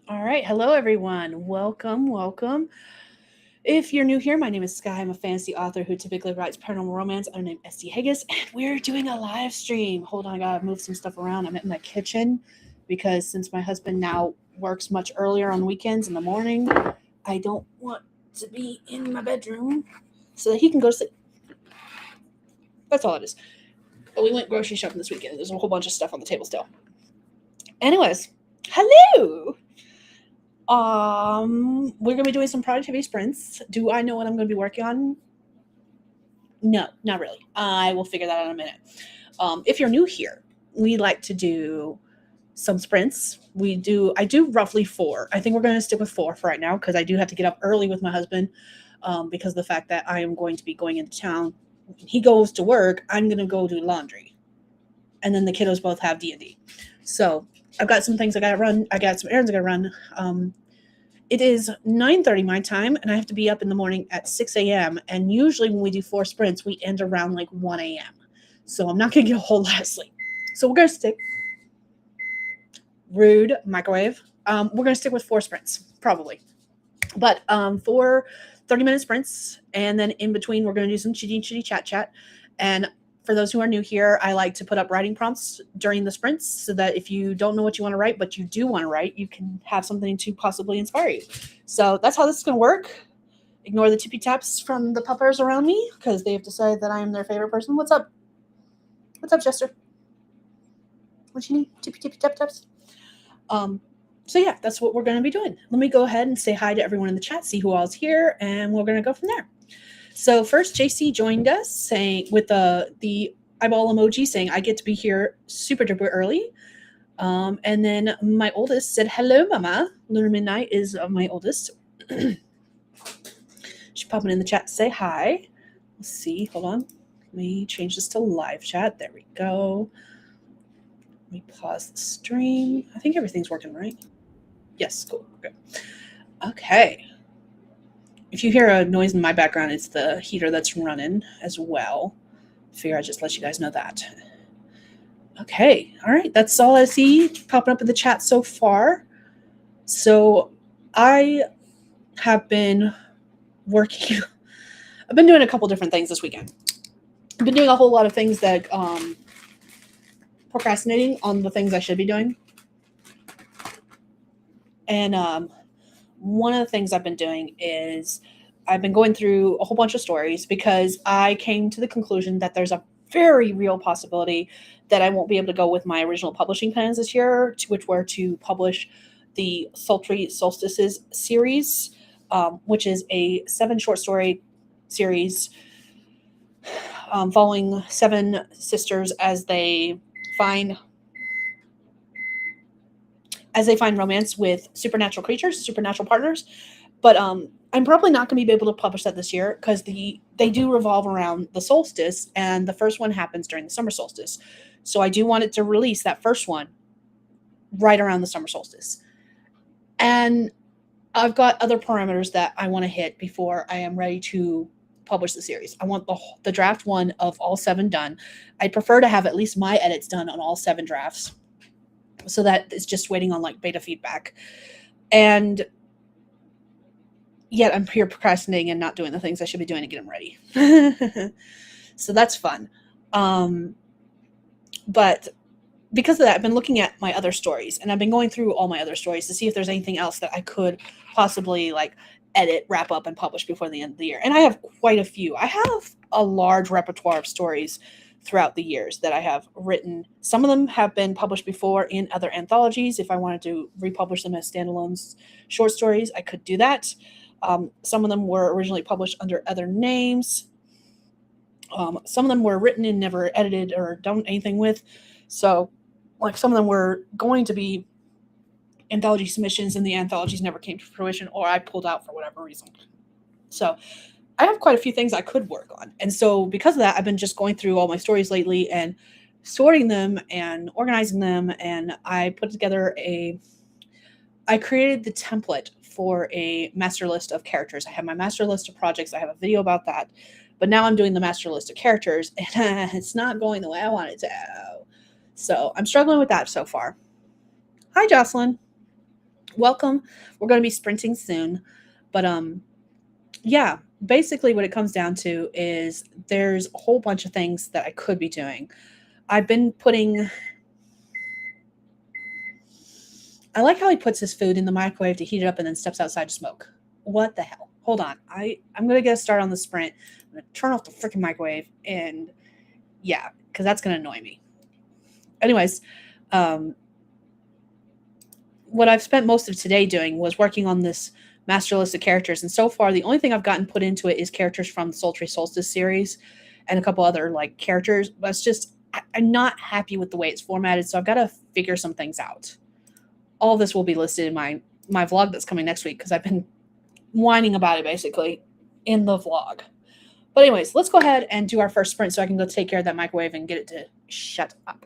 All right. Hello, everyone. Welcome. If you're new here, my name is Skye. I'm a fantasy author who typically writes paranormal romance under the name Hegyes, and we're doing a live stream. Hold on, I gotta move some stuff around. I'm in my kitchen because since my husband now works much earlier on weekends in the morning, I don't want to be in my bedroom so that he can go to sleep. That's all it is. But we went grocery shopping this weekend. There's a whole bunch of stuff on the table still. Anyways, hello. We're gonna be doing some productivity sprints. Do I know what I'm gonna be working on? No, not really. I will figure that out in a minute. If you're new here, we like to do some sprints. I do roughly 4. I think we're gonna stick with 4 for right now because I do have to get up early with my husband because of the fact that I am going to be going into town. When he goes to work, I'm gonna go do laundry, and then the kiddos both have D&D. So I've got some things I gotta run. I got some errands I gotta run. It is 9:30 my time, and I have to be up in the morning at 6 a.m. And usually when we do 4 sprints, we end around like 1 a.m. So I'm not going to get a whole lot of sleep. So we're going to stick. Rude microwave. We're going to stick with 4 sprints, probably. But 4 30-minute sprints, and then in between, we're going to do some chitty chat. And for those who are new here, I like to put up writing prompts during the sprints so that if you don't know what you want to write, but you do want to write, you can have something to possibly inspire you. So that's how this is going to work. Ignore the tippy taps from the puppers around me because they have decided that I am their favorite person. What's up? What's up, Chester? What you need? Tippy tap taps. So yeah, that's what we're going to be doing. Let me go ahead and say hi to everyone in the chat, see who all's here, and we're going to go from there. So first, JC joined us saying with the eyeball emoji saying, I get to be here super duper early. And then my oldest said, hello, mama. Lunar Midnight is my oldest. She's popping in the chat to say hi. Let's see. Hold on. Let me change this to live chat. There we go. Let me pause the stream. I think everything's working, right? Yes, cool. Good. Okay. If you hear a noise in my background, it's the heater that's running as well. Figure I'd just let you guys know that. Okay, all right, that's all I see popping up in the chat so far. So I have been working. I've been doing a couple different things this weekend. I've been doing a whole lot of things that procrastinating on the things I should be doing. And one of the things I've been doing is I've been going through a whole bunch of stories because I came to the conclusion that there's a very real possibility that I won't be able to go with my original publishing plans this year, which were to publish the Sultry Solstices series, which is a 7 short story series following 7 sisters as they find romance with supernatural creatures, supernatural partners. But I'm probably not going to be able to publish that this year because they do revolve around the solstice, and the first one happens during the summer solstice. So I do want it to release that first one right around the summer solstice. And I've got other parameters that I want to hit before I am ready to publish the series. I want the draft 1 of all 7 done. I prefer to have at least my edits done on all 7 drafts, so that it's just waiting on like beta feedback. And yet I'm here procrastinating and not doing the things I should be doing to get them ready. So that's fun. But because of that, I've been looking at my other stories, and I've been going through all my other stories to see if there's anything else that I could possibly like edit, wrap up, and publish before the end of the year. And I have quite a few. I have a large repertoire of stories throughout the years that I have written. Some of them have been published before in other anthologies. If I wanted to republish them as standalone short stories, I could do that. Some of them were originally published under other names. Some of them were written and never edited or done anything with. So, like, some of them were going to be anthology submissions, and the anthologies never came to fruition, or I pulled out for whatever reason. So I have quite a few things I could work on. And so because of that, I've been just going through all my stories lately and sorting them and organizing them. And I put together I created the template for a master list of characters. I have my master list of projects. I have a video about that. But now I'm doing the master list of characters, and it's not going the way I want it to. So I'm struggling with that so far. Hi, Jocelyn. welcome. We're going to be sprinting soon, but yeah, basically what it comes down to is there's a whole bunch of things that I could be doing. I've been putting I like how he puts his food in the microwave to heat it up and then steps outside to smoke. What the hell? Hold on. I'm gonna get a start on the sprint. I'm gonna turn off the freaking microwave and yeah, because that's gonna annoy me. Anyways, um, what I've spent most of today doing was working on this master list of characters, and so far the only thing I've gotten put into it is characters from the Sultry Solstice series and a couple other like characters. But it's just I'm not happy with the way it's formatted, so I've got to figure some things out. All of this will be listed in my vlog that's coming next week because I've been whining about it basically in the vlog. But anyways, let's go ahead and do our first sprint so I can go take care of that microwave and get it to shut up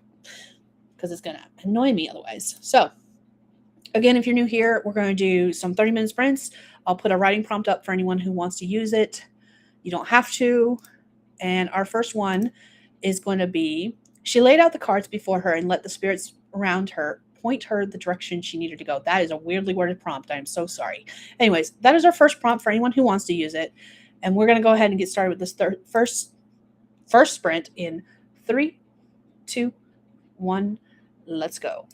because it's gonna annoy me otherwise. So again, if you're new here, we're going to do some 30-minute sprints. I'll put a writing prompt up for anyone who wants to use it. You don't have to. And our first one is going to be, she laid out the cards before her and let the spirits around her point her the direction she needed to go. That is a weirdly worded prompt. I am so sorry. Anyways, that is our first prompt for anyone who wants to use it. And we're going to go ahead and get started with this first sprint in 3, 2, 1. Let's go.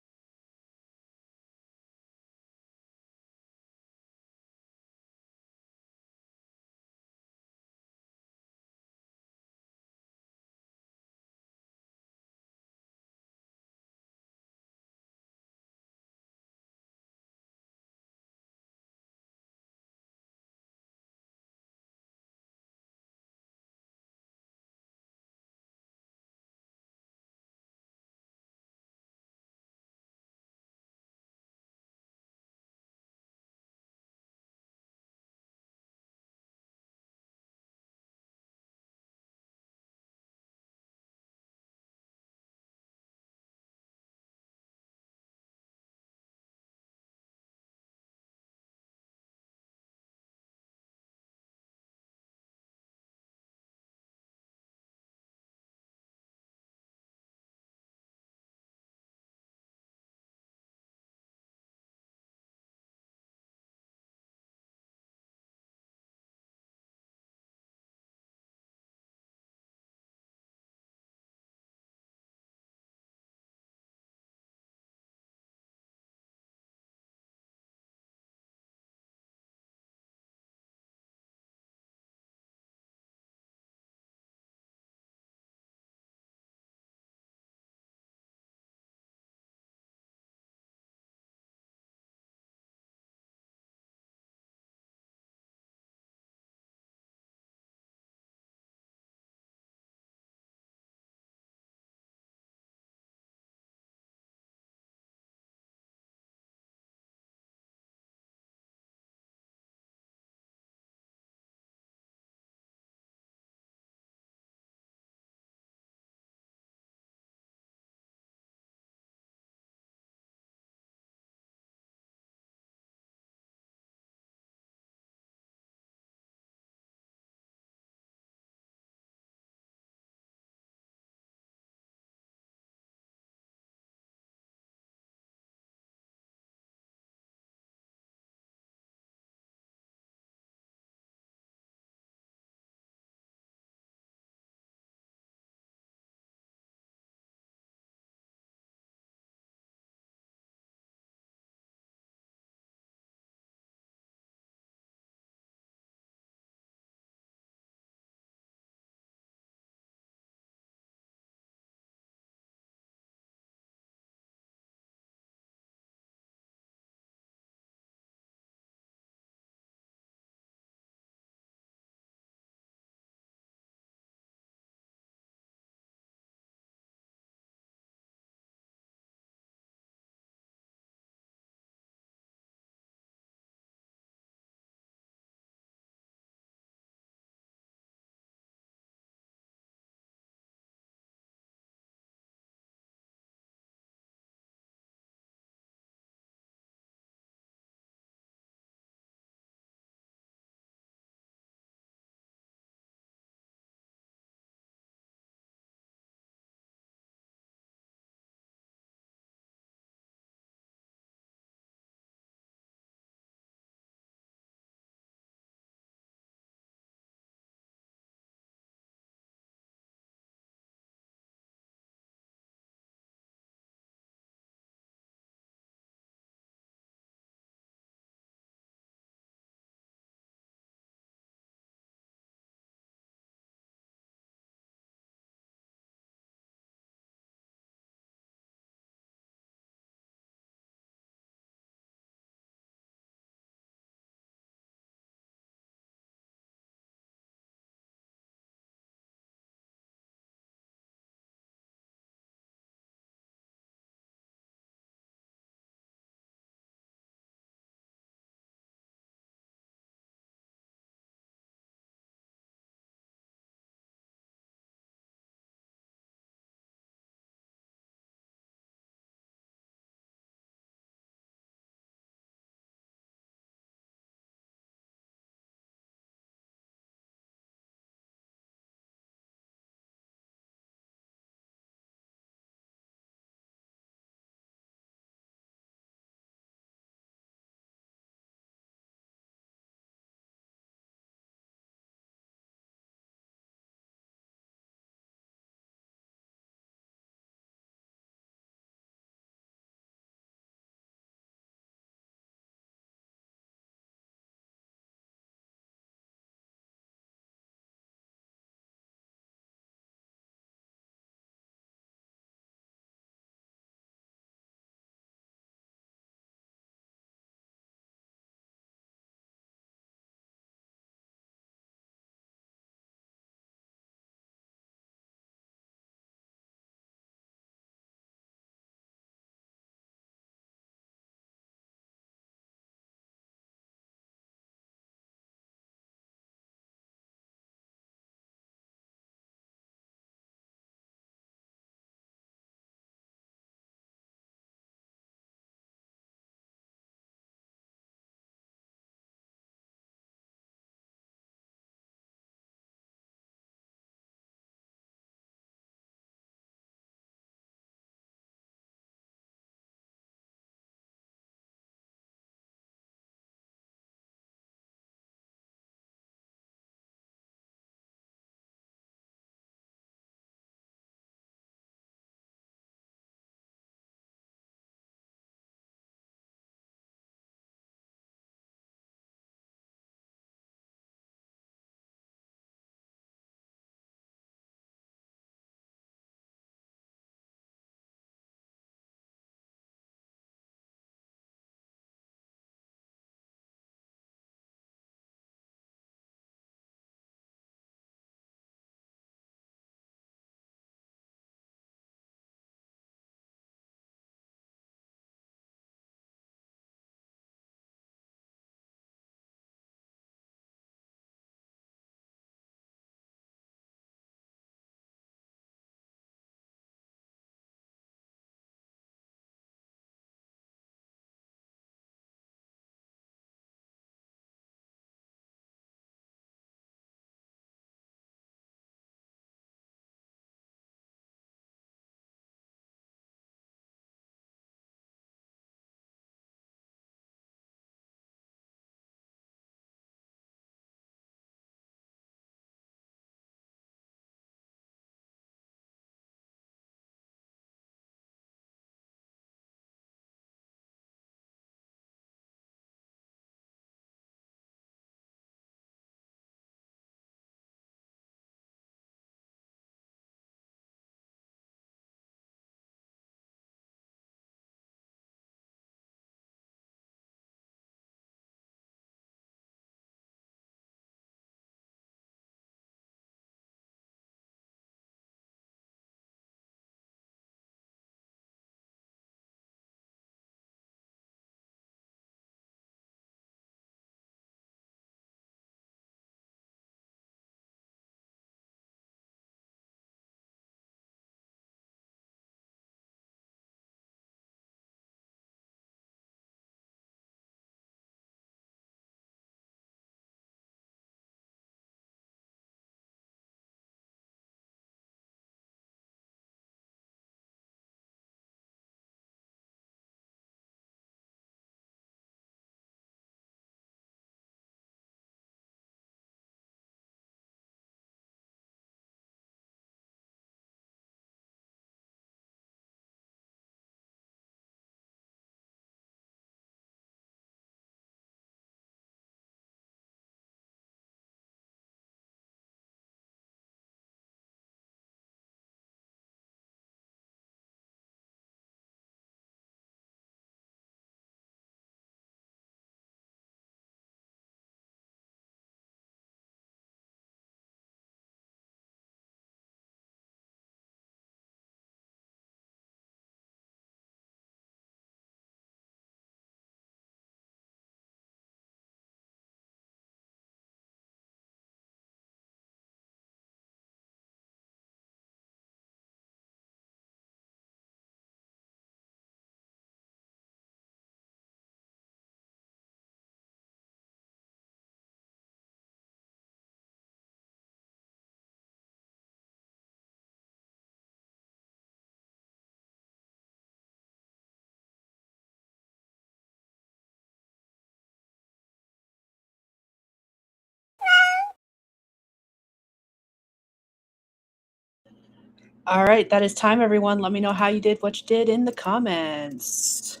All right, that is time, everyone. Let me know how you did, what you did in the comments.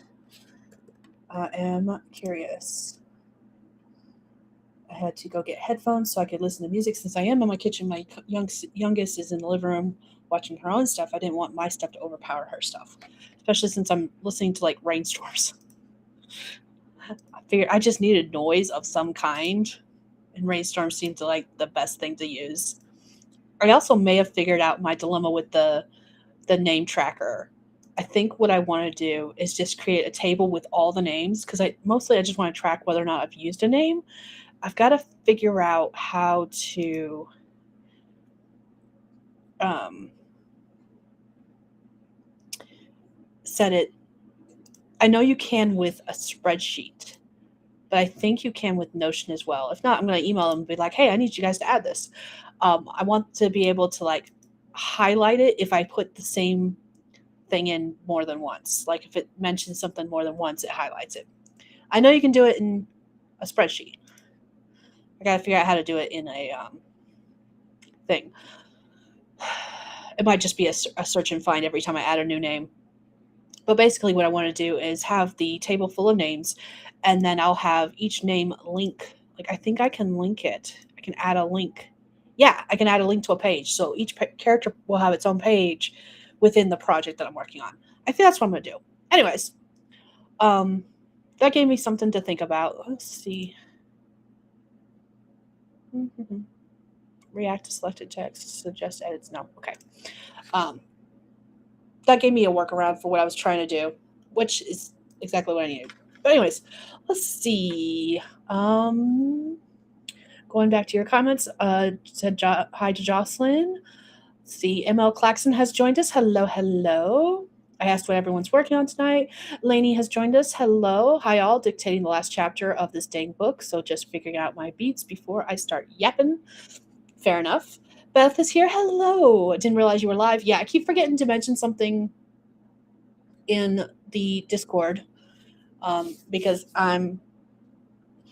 I am curious. I had to go get headphones so I could listen to music since I am in my kitchen. My youngest is in the living room watching her own stuff. I didn't want my stuff to overpower her stuff, especially since I'm listening to like rainstorms. I figured I just needed noise of some kind, and rainstorms seemed to like the best thing to use. I also may have figured out my dilemma with the name tracker. I think what I want to do is just create a table with all the names because I just want to track whether or not I've used a name. I've got to figure out how to um, set it. I know you can with a spreadsheet, but I think you can with Notion as well. If not, I'm going to email them and be like, "Hey, I need you guys to add this." I want to be able to like highlight it if I put the same thing in more than once. Like if it mentions something more than once, it highlights it. I know you can do it in a spreadsheet. I got to figure out how to do it in a thing. It might just be a search and find every time I add a new name. But basically, what I want to do is have the table full of names, and then I'll have each name link. Like, I think I can link it. I can add a link. Yeah, I can add a link to a page. So each character will have its own page within the project that I'm working on. I think that's what I'm going to do. Anyways, um, that gave me something to think about. Let's see. React to selected text, suggest edits. No, okay. Um, that gave me a workaround for what I was trying to do, which is exactly what I needed. But anyways, let's see. Going back to your comments, said hi to Jocelyn. Let's see, ML Claxon has joined us. Hello, hello. I asked what everyone's working on tonight. Lainey has joined us. Hello. Hi, all. Dictating the last chapter of this dang book, so just figuring out my beats before I start yapping. Fair enough. Beth is here. Hello. Didn't realize you were live. Yeah, I keep forgetting to mention something in the Discord because I'm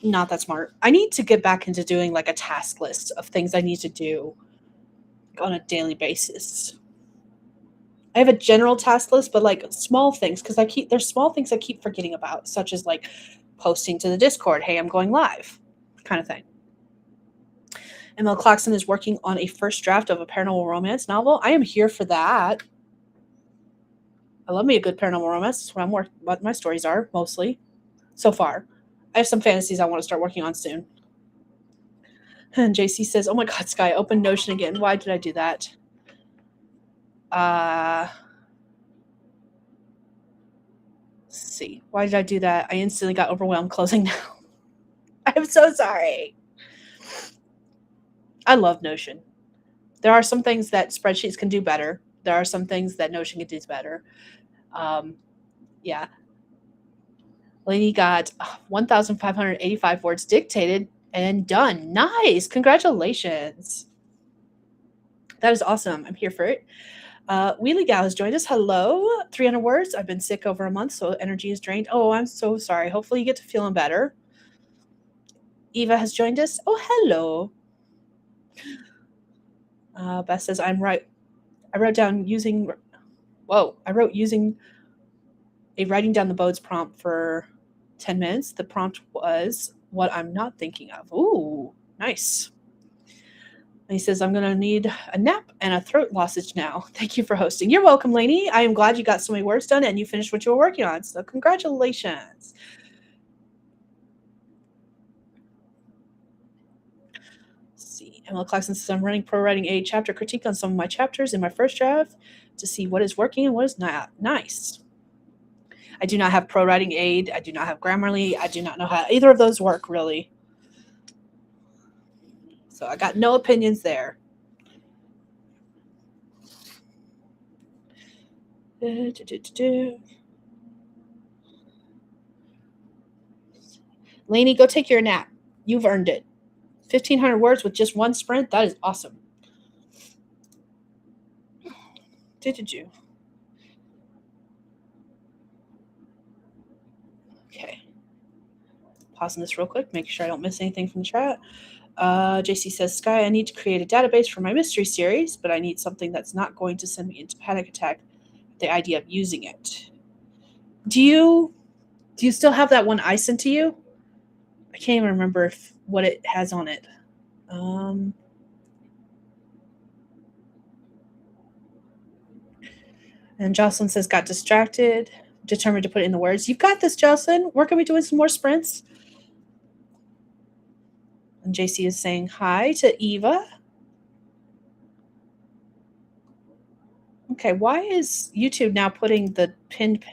not that smart. I need to get back into doing like a task list of things I need to do on a daily basis. I have a general task list, but like small things because there's small things I keep forgetting about, such as like posting to the Discord, "Hey, I'm going live," kind of thing. ML Claxon is working on a first draft of a paranormal romance novel. I am here for that. I love me a good paranormal romance. That's what my stories are mostly so far. I have some fantasies I want to start working on soon. And JC says, "Oh my God, Skye, open Notion again. Why did I do that?" Let's see. Why did I do that? I instantly got overwhelmed closing now. I'm so sorry. I love Notion. There are some things that spreadsheets can do better. There are some things that Notion can do better. Yeah. Lady got 1,585 words dictated and done. Nice. Congratulations. That is awesome. I'm here for it. Wheelie Gal has joined us. Hello. 300 words. I've been sick over a month, so energy is drained. Oh, I'm so sorry. Hopefully you get to feeling better. Eva has joined us. Oh, hello. Beth says, I'm right. I wrote using a writing down the boats prompt for 10 minutes. The prompt was what I'm not thinking of. Ooh, nice. And he says, I'm going to need a nap and a throat lozenge now. Thank you for hosting. You're welcome, Lainey. I am glad you got so many words done and you finished what you were working on. So congratulations. Let's see. Emma Claxton says, I'm running pro writing a chapter critique on some of my chapters in my first draft to see what is working and what is not. Nice. I do not have pro writing aid. I do not have Grammarly. I do not know how either of those work, really. So I got no opinions there. Lainey, go take your nap. You've earned it. 1,500 words with just one sprint? That is awesome. Did you? Okay. Pausing this real quick, making sure I don't miss anything from the chat. JC says, Skye, I need to create a database for my mystery series, but I need something that's not going to send me into panic attack. The idea of using it. Do you still have that one I sent to you? I can't even remember what it has on it. Um, and Jocelyn says, got distracted, determined to put in the words. You've got this, Jocelyn. We're going to be doing some more sprints. And JC is saying hi to Eva. Okay, why is YouTube now putting the pinned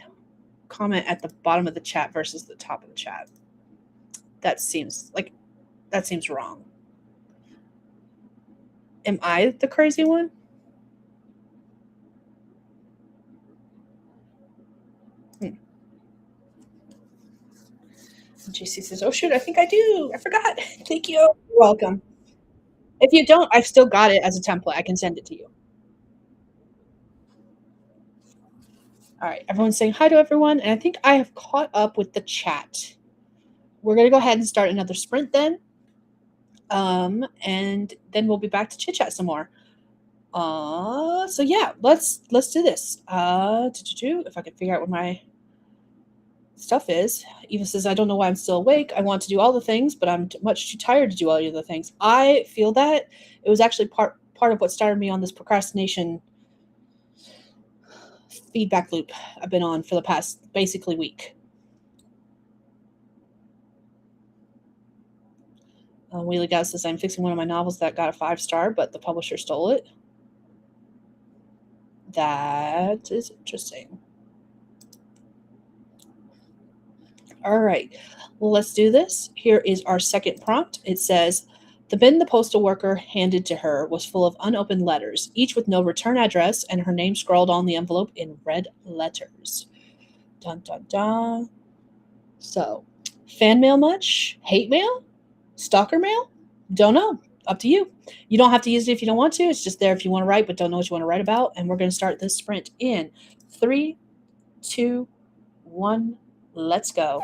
comment at the bottom of the chat versus the top of the chat? That seems wrong. Am I the crazy one? JC says, oh shoot, I think I do. I forgot. Thank you. You're welcome. If you don't, I've still got it as a template. I can send it to you. All right, everyone's saying hi to everyone, and I think I have caught up with the chat. We're gonna go ahead and start another sprint then, and then we'll be back to chit chat some more. So yeah, let's do this. If I can figure out what my stuff is. Eva says, I don't know why I'm still awake. I want to do all the things, but I'm much too tired to do all the other things. I feel that it was actually part of what started me on this procrastination feedback loop I've been on for the past basically week. Wheelie Gal says, I'm fixing one of my novels that got a 5-star, but the publisher stole it. That is interesting. All right, well, let's do this. Here is our second prompt. It says, the bin the postal worker handed to her was full of unopened letters, each with no return address and her name scrawled on the envelope in red letters. Dun, dun, dun. So, fan mail much? Hate mail? Stalker mail? Don't know. Up to you. You don't have to use it if you don't want to. It's just there if you want to write, but don't know what you want to write about. And we're going to start this sprint in 3, 2, 1. Let's go.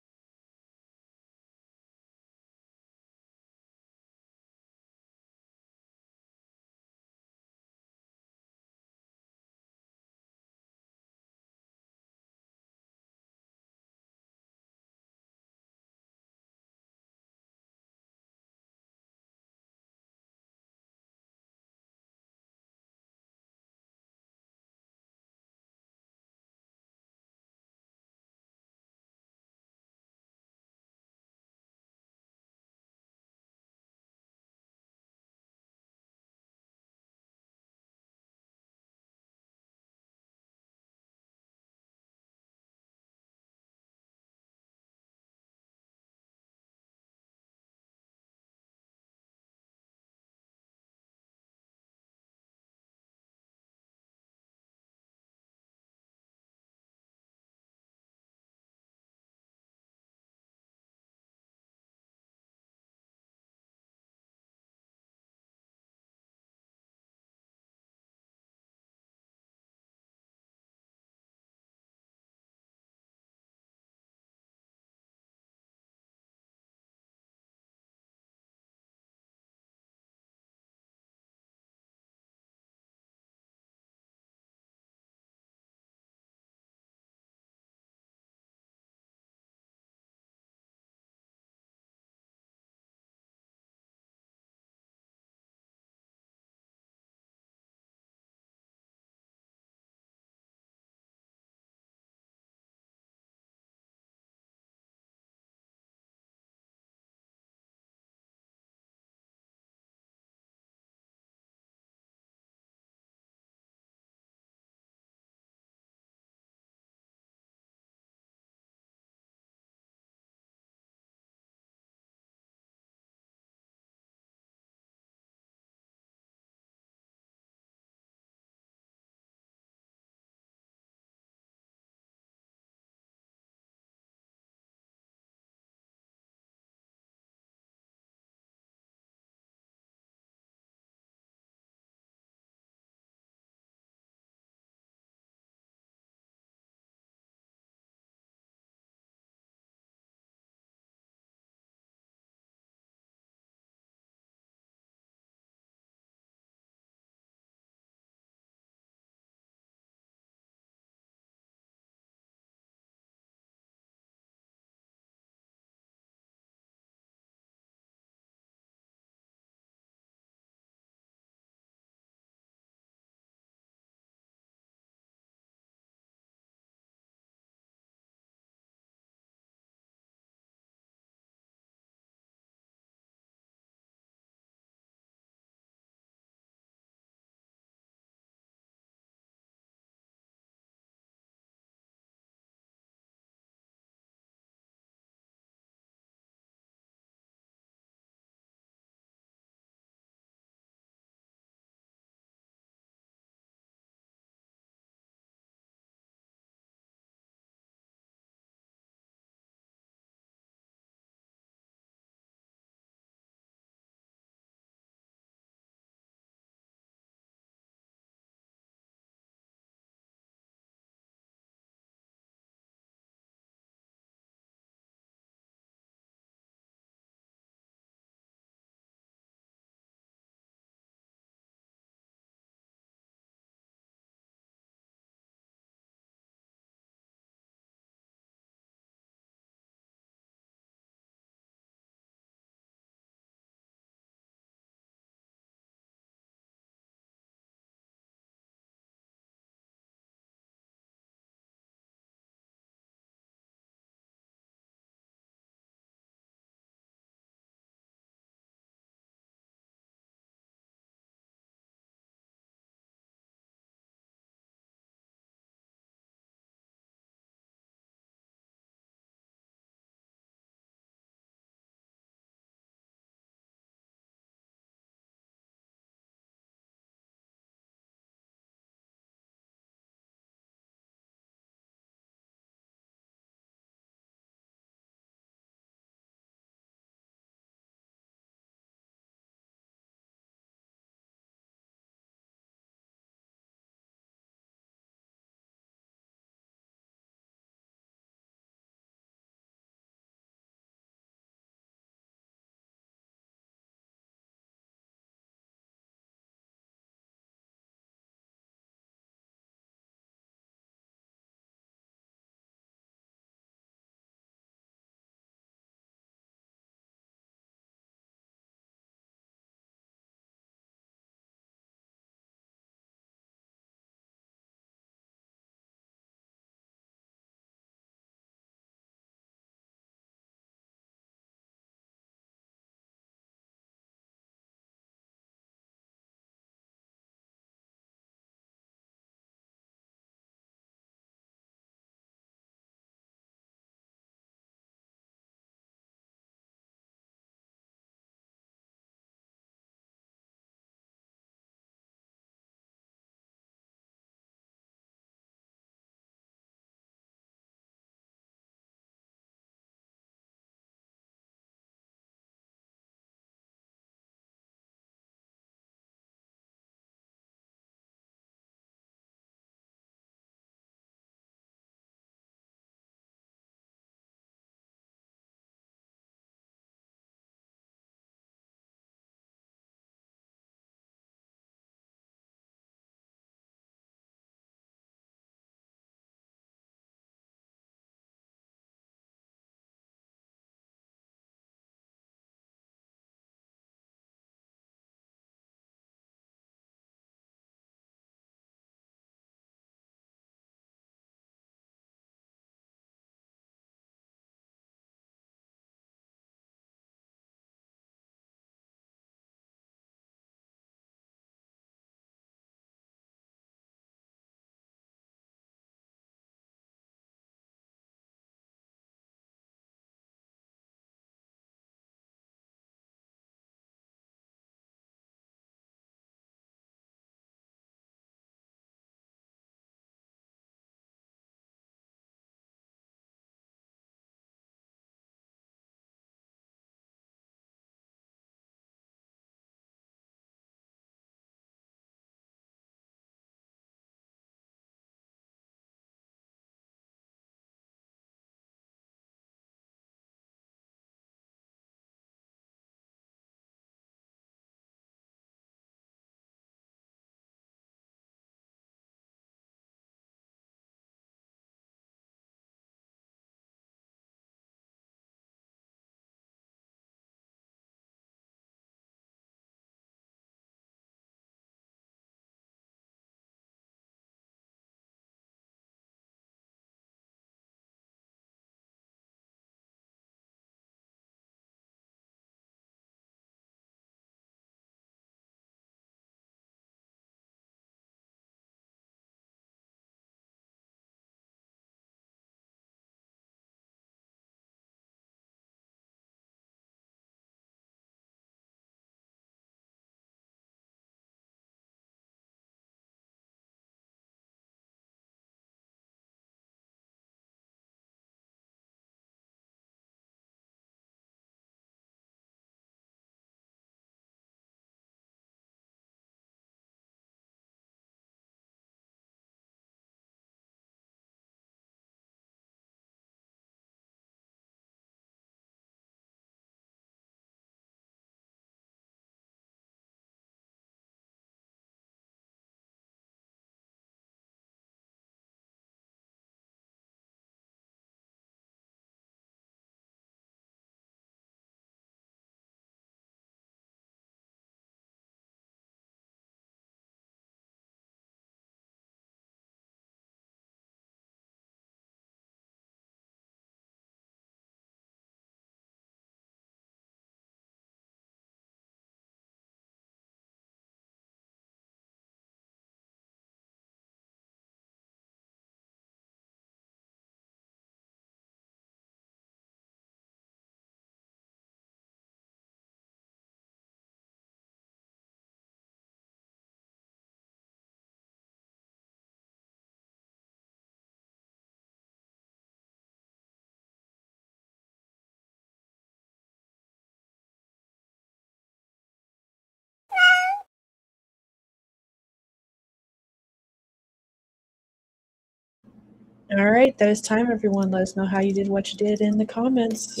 All right, that is time, everyone. Let us know how you did what you did in the comments.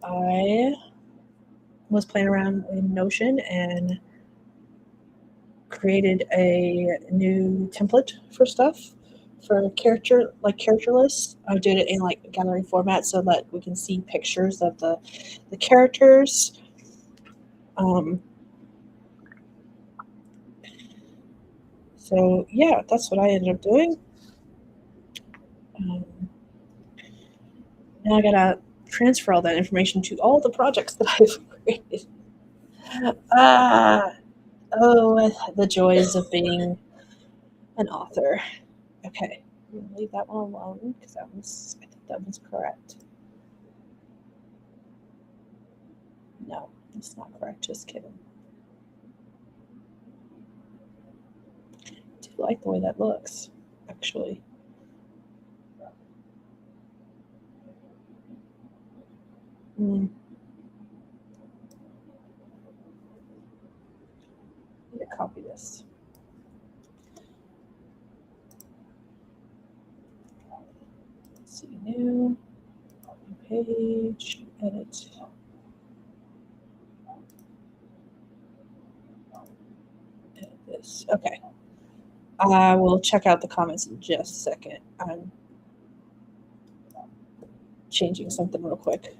I was playing around in Notion and created a new template for stuff for character lists. I did it in like gallery format so that we can see pictures of the characters. Um, so yeah, that's what I ended up doing. Um, Now I gotta transfer all that information to all the projects that I've created. Ah, oh, the joys of being an author. Okay, I'm gonna leave that one alone because I think that was correct. No, it's not correct. Just kidding. I do like the way that looks, actually. Mm, I need to copy this. Let's see, new page, edit. Edit this. Okay. I will check out the comments in just a second. I'm changing something real quick.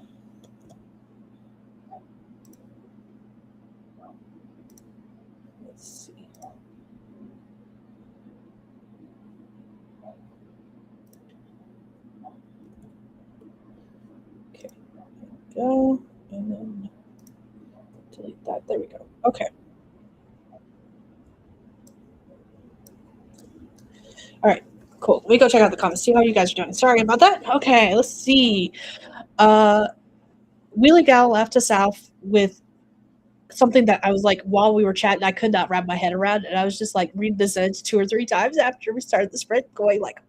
Let's see. Okay, there we go. And then delete that. There we go. Okay. All right. Cool. Let me go check out the comments. See how you guys are doing. Sorry about that. Okay. Let's see. Uh, Wheelie Gal left us out with something that I was like, while we were chatting, I could not wrap my head around. And I was just like, reading the sentence 2 or 3 times after we started the sprint, going like,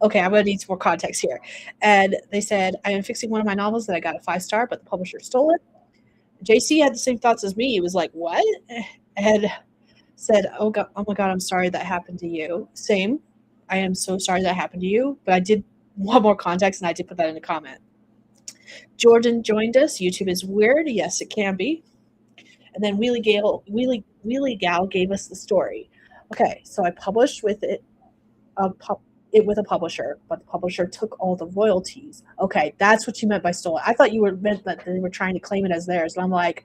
okay, I'm going to need some more context here. And they said, I am fixing one of my novels that I got a 5 star, but the publisher stole it. JC had the same thoughts as me. He was like, what? And said, oh, God, oh my God, I'm sorry that happened to you. Same. I am so sorry that happened to you. But I did want more context and I did put that in a comment. Jordan joined us. YouTube is weird. Yes, it can be. And then Wheelie Gal gave us the story. Okay, so I published with it with a publisher, but the publisher took all the royalties. Okay, that's what you meant by stolen. I thought you were meant that they were trying to claim it as theirs. And I'm like,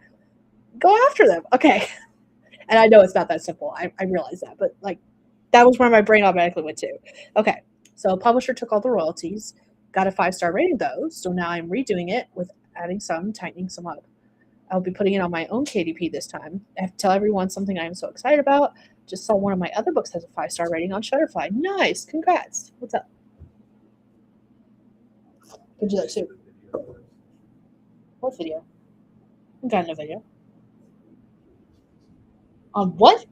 go after them. Okay. And I know it's not that simple. I realize that, but like that was where my brain automatically went to. Okay. So publisher took all the royalties, got a 5 star rating though. So now I'm redoing it with adding some, tightening some up. I'll be putting it on my own KDP this time. I have to tell everyone something I am so excited about. Just saw one of my other books has a 5 star rating on Shutterfly. Nice. Congrats. What's up? Did you like too? What video? I got no video. On what?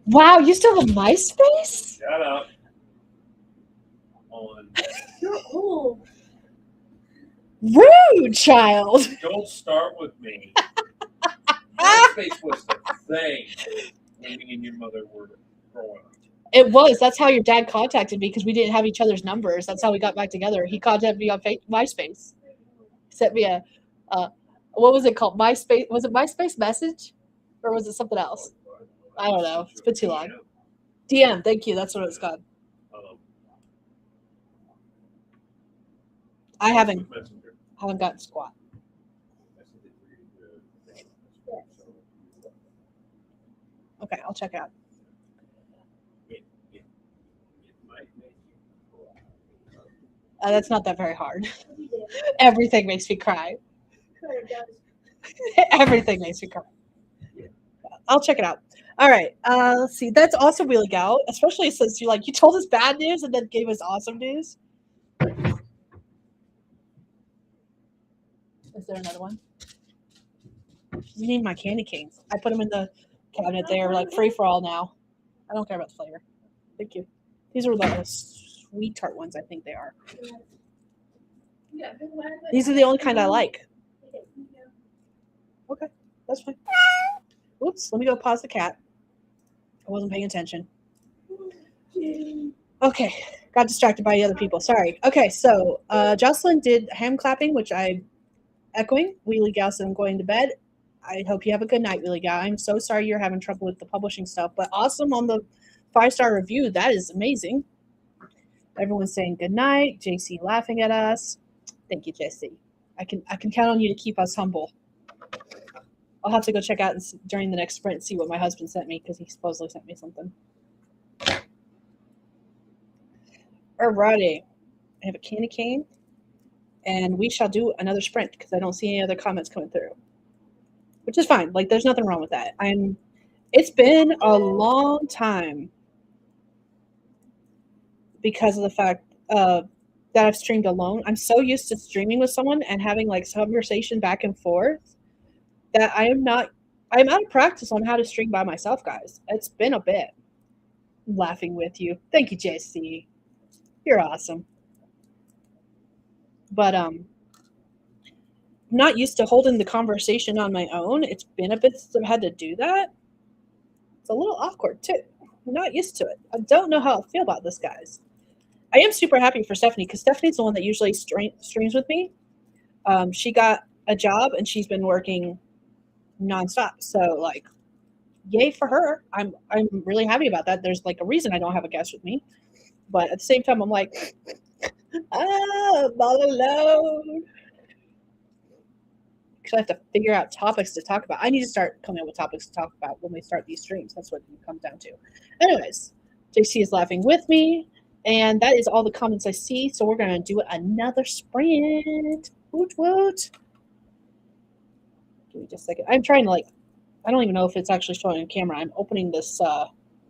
Wow, you still have MySpace? Shut up. On. You're old. Rude, child. Don't start with me. MySpace was the thing when me and your mother were growing up. It was. That's how your dad contacted me because we didn't have each other's numbers. That's how we got back together. He contacted me on MySpace. Sent me a, what was it called? MySpace. Was it MySpace message? Or was it something else? I don't know. It's been too long. DM. Thank you. That's what it was called. I haven't gotten squat. Okay, I'll check it out. That's not that very hard. Everything makes me cry. Everything makes me cry. I'll check it out. All right. Let's see. That's awesome, Wheelie Gal. Especially since you told us bad news and then gave us awesome news. Is there another one? You need my candy canes. I put them in the cabinet. They are like free for all now. I don't care about the flavor. Thank you. These are the sweet tart ones. I think they are. These are the only kind I like. Okay, that's fine. Oops, let me go pause the cat. I wasn't paying attention. Okay, got distracted by the other people. Sorry. Okay, so Jocelyn did hand clapping, which I'm echoing. Wheelie Gal said I'm going to bed. I hope you have a good night, Wheelie Gal. I'm so sorry you're having trouble with the publishing stuff, but awesome on the 5-star review. That is amazing. Everyone's saying good night. JC laughing at us. Thank you, JC. I can count on you to keep us humble. I'll have to go check out during the next sprint and see what my husband sent me because he supposedly sent me something. Alrighty. I have a candy cane, and we shall do another sprint because I don't see any other comments coming through, which is fine. Like, there's nothing wrong with that. It's been a long time because of the fact that I've streamed alone. I'm so used to streaming with someone and having like conversation back and forth that I'm out of practice on how to stream by myself, guys. It's been a bit. I'm laughing with you. Thank you, JC. You're awesome. But I'm not used to holding the conversation on my own. It's been a bit since I've had to do that. It's a little awkward too. I'm not used to it. I don't know how I feel about this, guys. I am super happy for Stephanie because Stephanie's the one that usually streams with me. She got a job and she's been working nonstop. So like, yay for her. I'm really happy about that. There's like a reason I don't have a guest with me, but at the same time, I'm like, I'm all alone because I have to figure out topics to talk about. I need to start coming up with topics to talk about when we start these streams. That's what it comes down to. Anyways, JC is laughing with me. And that is all the comments I see. So we're going to do another sprint. Woot woot. Give me just a second. I'm trying to like, I don't even know if it's actually showing on camera. I'm opening this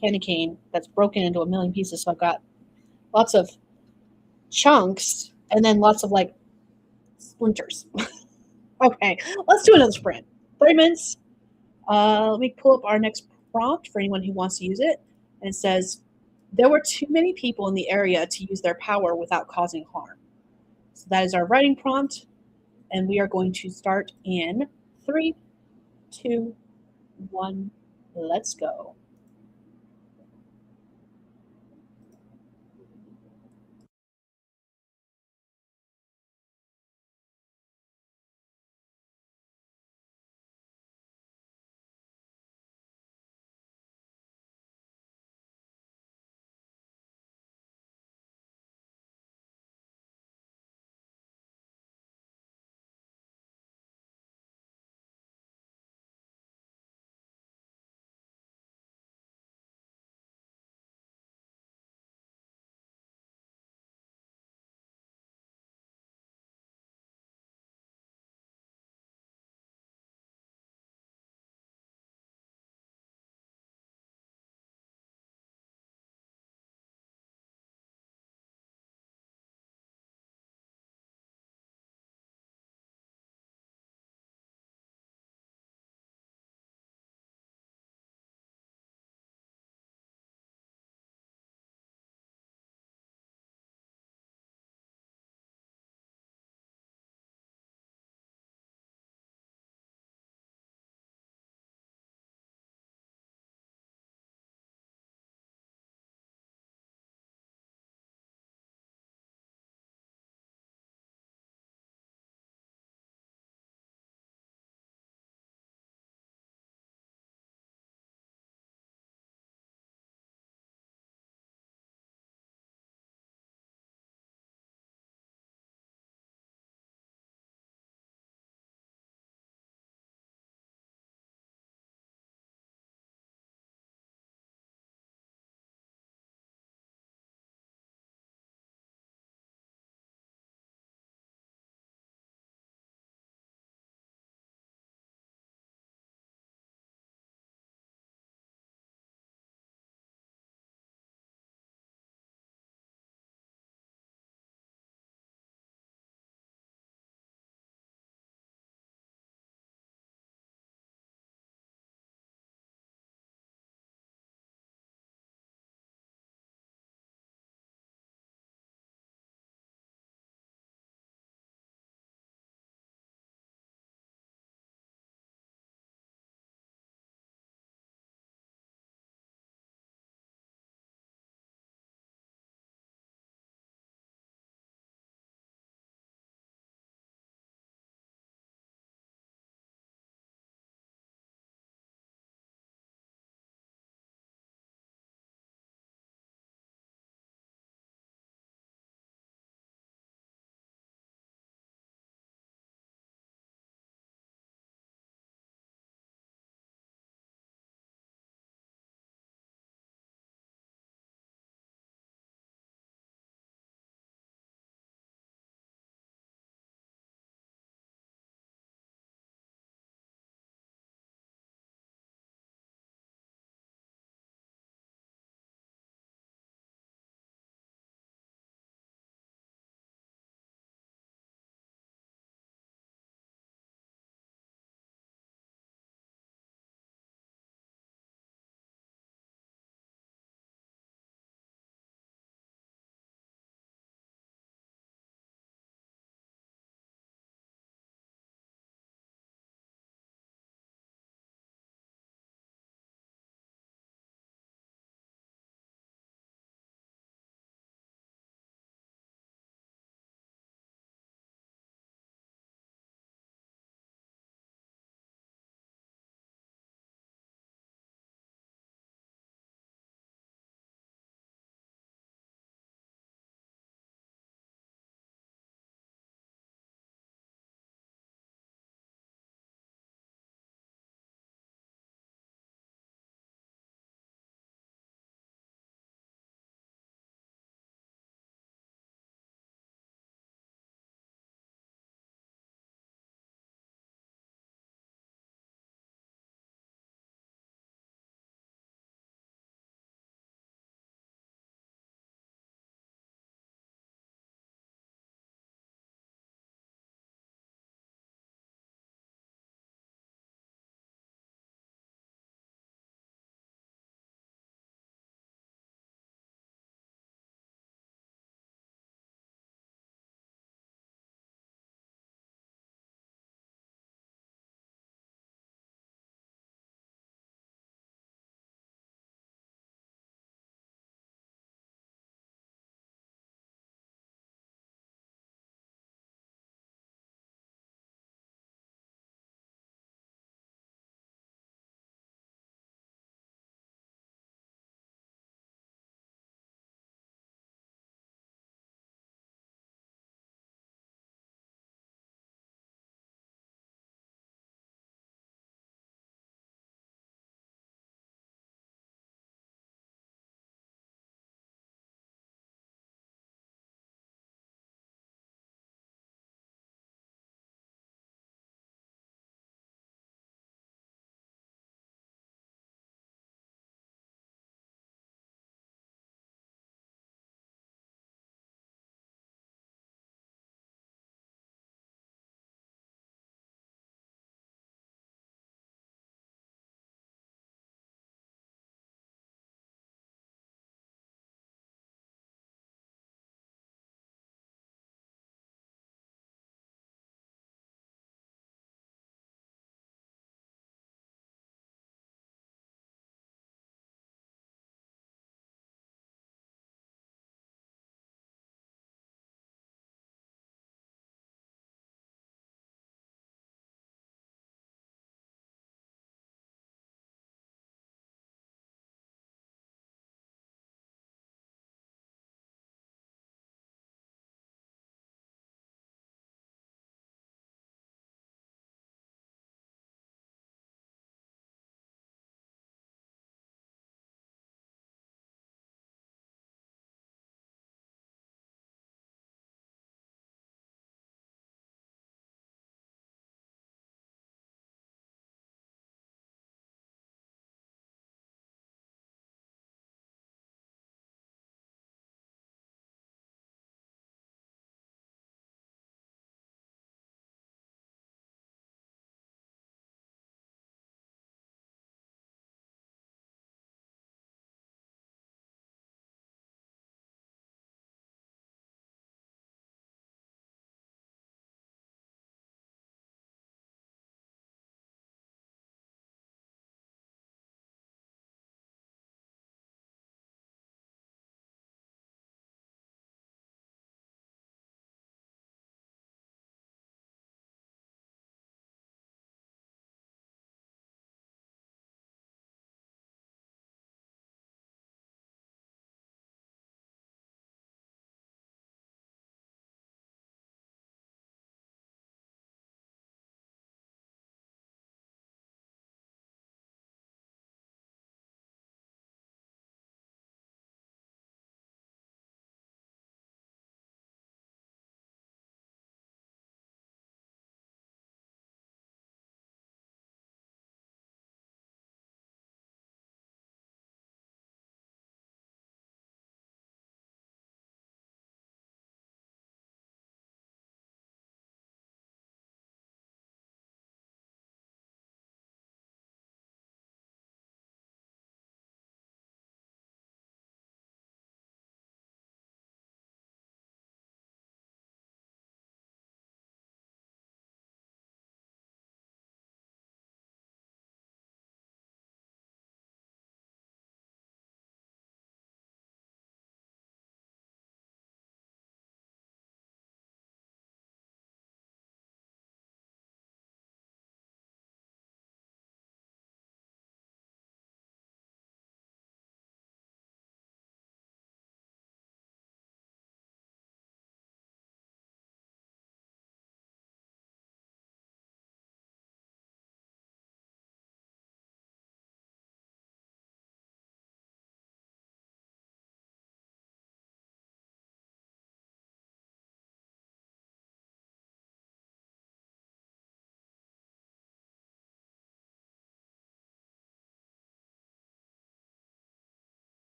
candy cane that's broken into a million pieces. So I've got lots of chunks and then lots of like splinters. Okay, let's do another sprint. 30 minutes. Let me pull up our next prompt for anyone who wants to use it. And it says, there were too many people in the area to use their power without causing harm. So that is our writing prompt. And we are going to start in 3, 2, 1. Let's go.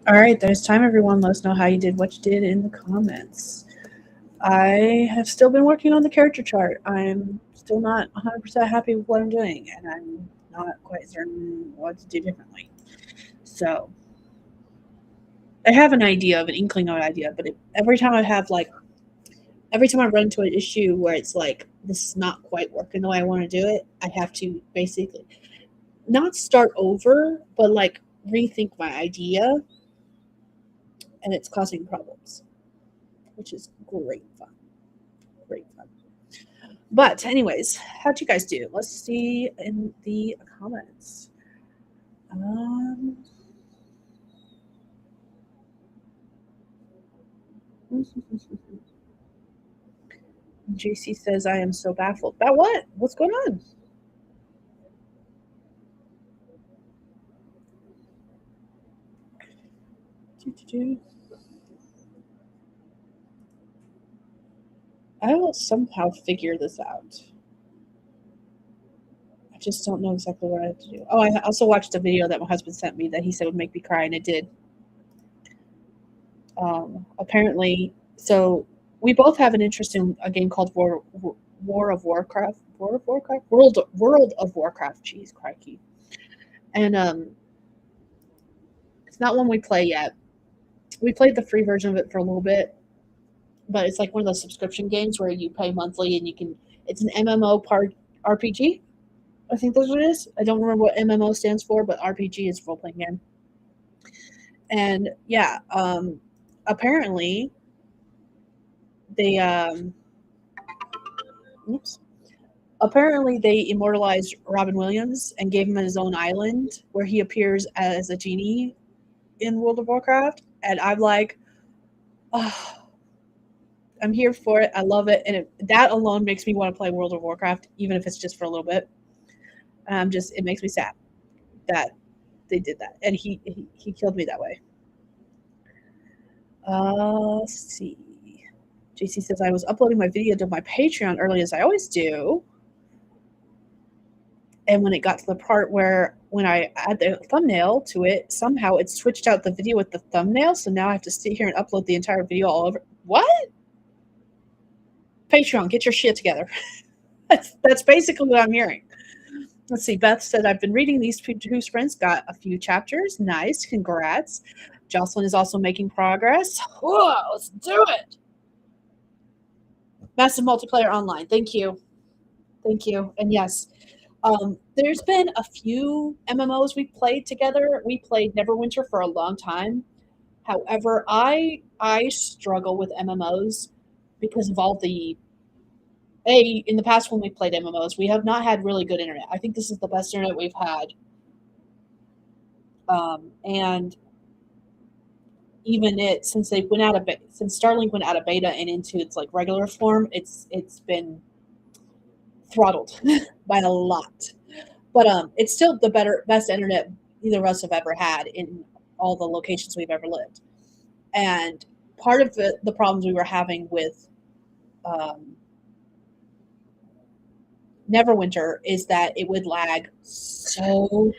All right, there's time, everyone. Let us know how you did, what you did in the comments. I have still been working on the character chart. I'm still not 100% happy with what I'm doing, and I'm not quite certain what to do differently. So I have an idea of an inkling of an idea, but every time I have like every time I run into an issue where it's like this is not quite working the way I want to do it, I have to basically not start over, but like rethink my idea, and it's causing problems, which is great fun. Great fun. But anyways, how'd you guys do? Let's see in the comments. Um, JC says I am so baffled. About what? What's going on? I will somehow figure this out. I just don't know exactly what I have to do. Oh, I also watched a video that my husband sent me that he said would make me cry, and it did. Apparently, so we both have an interest in a game called War of Warcraft. World of Warcraft. Jeez, crikey. And it's not one we play yet. We played the free version of it for a little bit, but it's like one of those subscription games where you pay monthly and you can. It's an MMO part RPG. I think that's what it is. I don't remember what MMO stands for, but RPG is role playing game. And yeah, apparently they oops. Apparently they immortalized Robin Williams and gave him his own island where he appears as a genie in World of Warcraft. And I'm like, oh, I'm here for it. I love it, and that alone makes me want to play World of Warcraft, even if it's just for a little bit. It makes me sad that they did that, and he killed me that way. Let's see. JC says I was uploading my video to my Patreon early as I always do, and when it got to the part where when I add the thumbnail to it, somehow it switched out the video with the thumbnail, so now I have to sit here and upload the entire video all over. What? Patreon, get your shit together. That's basically what I'm hearing. Let's see. Beth said, I've been reading these two sprints, got a few chapters. Nice. Congrats. Jocelyn is also making progress. Whoa, let's do it. Massive multiplayer online. Thank you. Thank you. And yes, there's been a few MMOs we played together. We played Neverwinter for a long time. However, I struggle with MMOs because of all the in the past when we played MMOs, we have not had really good internet. I think this is the best internet we've had. And even it since they went out of since Starlink went out of beta and into its like regular form, it's been throttled by a lot. But it's still the best internet either of us have ever had in all the locations we've ever lived. And part of the problems we were having with Neverwinter is that it would lag so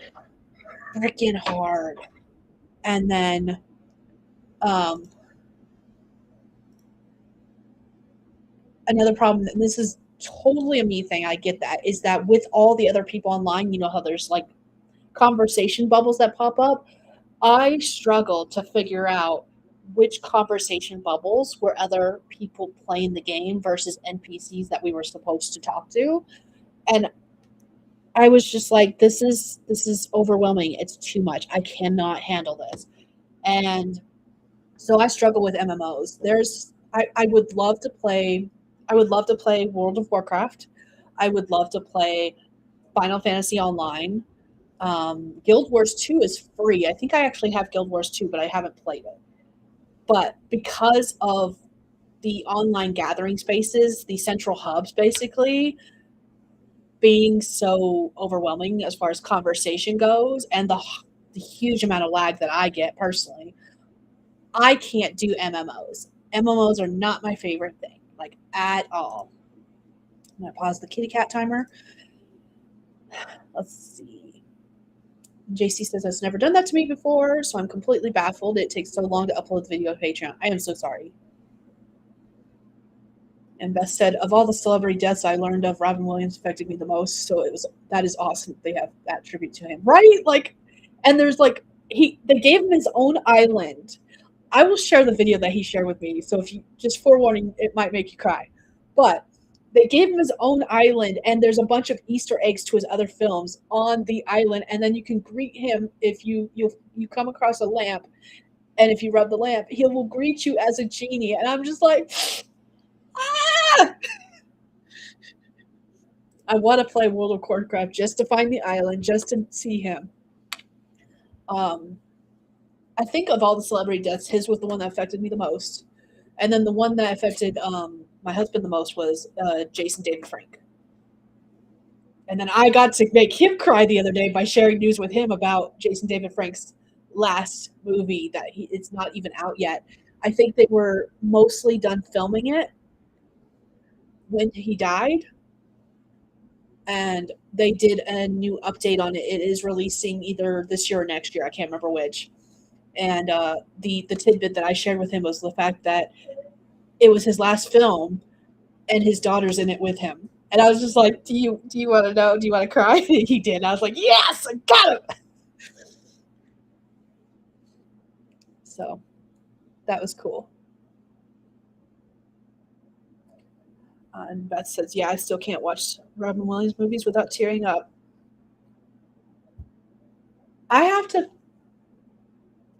freaking hard. And then another problem, and this is totally a me thing, I get that, is that with all the other people online, you know how there's like conversation bubbles that pop up. I struggle to figure out which conversation bubbles were other people playing the game versus NPCs that we were supposed to talk to. And I was just like, this is overwhelming. It's too much. I cannot handle this. And so I struggle with MMOs. I would love to play World of Warcraft. I would love to play Final Fantasy Online. Guild Wars 2 is free. I think I actually have Guild Wars 2, but I haven't played it. But because of the online gathering spaces, the central hubs basically being so overwhelming as far as conversation goes, and the huge amount of lag that I get personally, I can't do MMOs. MMOs are not my favorite thing, like at all. I'm gonna pause the kitty cat timer. Let's see. JC says, "Has never done that to me before, so I'm completely baffled. It takes so long to upload the video to Patreon. I am so sorry." And Beth said, "Of all the celebrity deaths I learned of, Robin Williams affected me the most. So that is awesome. They have that tribute to him, right? Like, and there's like they gave him his own island. I will share the video that he shared with me. So if you just forewarning, it might make you cry, but they gave him his own island, and there's a bunch of Easter eggs to his other films on the island, and then you can greet him if you come across a lamp, and if you rub the lamp, he will greet you as a genie." And I'm just like, ah! I want to play World of Warcraft just to find the island, just to see him. I think of all the celebrity deaths, his was the one that affected me the most. And then the one that affected my husband the most was Jason David Frank. And then I got to make him cry the other day by sharing news with him about Jason David Frank's last movie that it's not even out yet. I think they were mostly done filming it when he died. And they did a new update on it. It is releasing either this year or next year. I can't remember which. And the tidbit that I shared with him was the fact that it was his last film, and his daughter's in it with him. And I was just like, "Do you want to know? Do you want to cry?" He did. I was like, "Yes, I got him." So that was cool. And Beth says, "Yeah, I still can't watch Robin Williams movies without tearing up." I have to,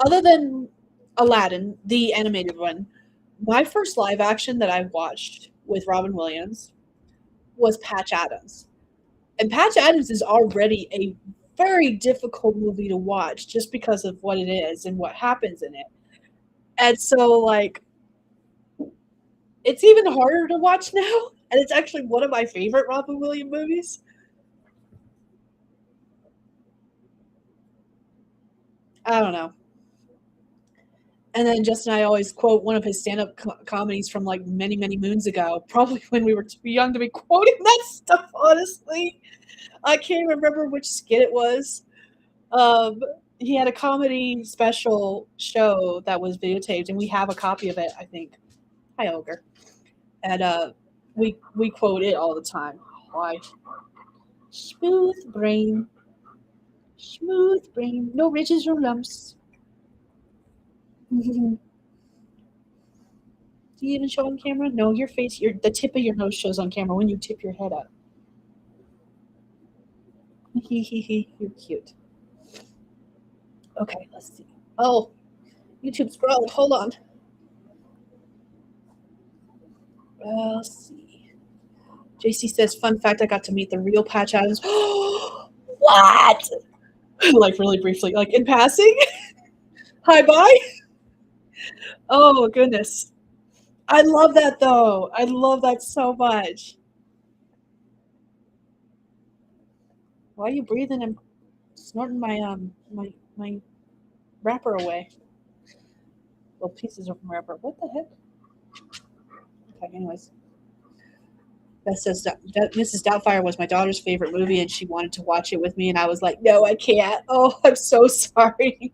other than Aladdin, the animated one, my first live action that I watched with Robin Williams was Patch Adams. And Patch Adams is already a very difficult movie to watch just because of what it is and what happens in it. And so, like, it's even harder to watch now. And it's actually one of my favorite Robin Williams movies. I don't know. And then Justin and I always quote one of his stand-up comedies from like many, many moons ago, probably when we were too young to be quoting that stuff, honestly. I can't remember which skit it was. Um, he had a comedy special show that was videotaped, and we have a copy of it, I think. Hi, Ogre. And we quote it all the time. Why? Smooth brain, no ridges or lumps. Do you even show on camera? No, your face, the tip of your nose shows on camera when you tip your head up. You're cute. Okay, let's see. Oh, YouTube scrolled. Hold on. Let's see. JC says, "Fun fact, I got to meet the real Patch Adams." What? Like, really briefly, like in passing? Hi, bye? Oh, goodness. I love that, though. I love that so much. Why are you breathing and snorting my wrapper away? Well, pieces of wrapper. What the heck? Okay, anyways. Beth says that Mrs. Doubtfire was my daughter's favorite movie, and she wanted to watch it with me, and I was like, "No, I can't." Oh, I'm so sorry.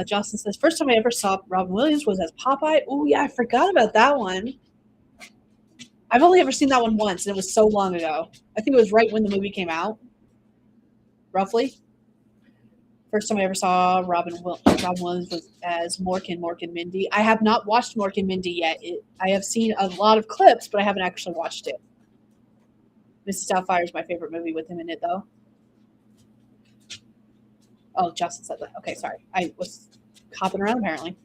Jocelyn says, "First time I ever saw Robin Williams was as Popeye." Oh, yeah, I forgot about that one. I've only ever seen that one once, and it was so long ago. I think it was right when the movie came out, roughly. First time I ever saw Robin Williams was as Mork and Mindy. I have not watched Mork and Mindy yet. I have seen a lot of clips, but I haven't actually watched it. Mrs. Doubtfire is my favorite movie with him in it, though. Oh, Justin said that. Okay, sorry. I was hopping around, apparently.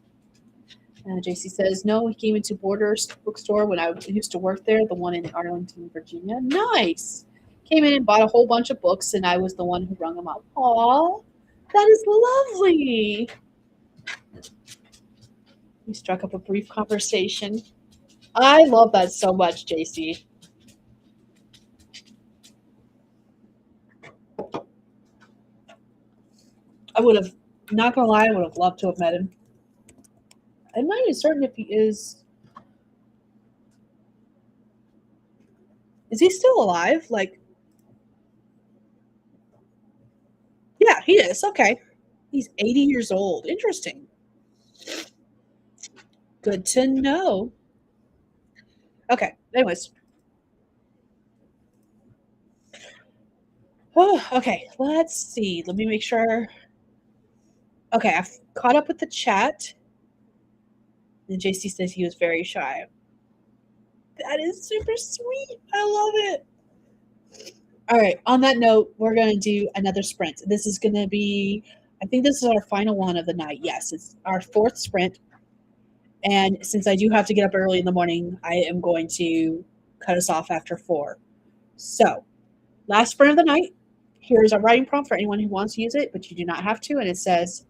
JC says, "No, he came into Borders bookstore when I used to work there, the one in Arlington, Virginia." Nice. Came in and bought a whole bunch of books, and I was the one who rung them up. Aw, that is lovely. We struck up a brief conversation. I love that so much, JC. I would have, not gonna lie, I would have loved to have met him. I'm not even certain if he is Is he still alive? Like, yeah, he is. Okay. He's 80 years old. Interesting. Good to know. Okay. Anyways. Oh, okay. Let's see. Let me make sure. Okay, I've caught up with the chat. And JC says he was very shy. That is super sweet. I love it. All right. On that note, we're going to do another sprint. This is going to be, I think this is our final one of the night. Yes, it's our fourth sprint. And since I do have to get up early in the morning, I am going to cut us off after 4. So, last sprint of the night. Here's a writing prompt for anyone who wants to use it, but you do not have to. And it says,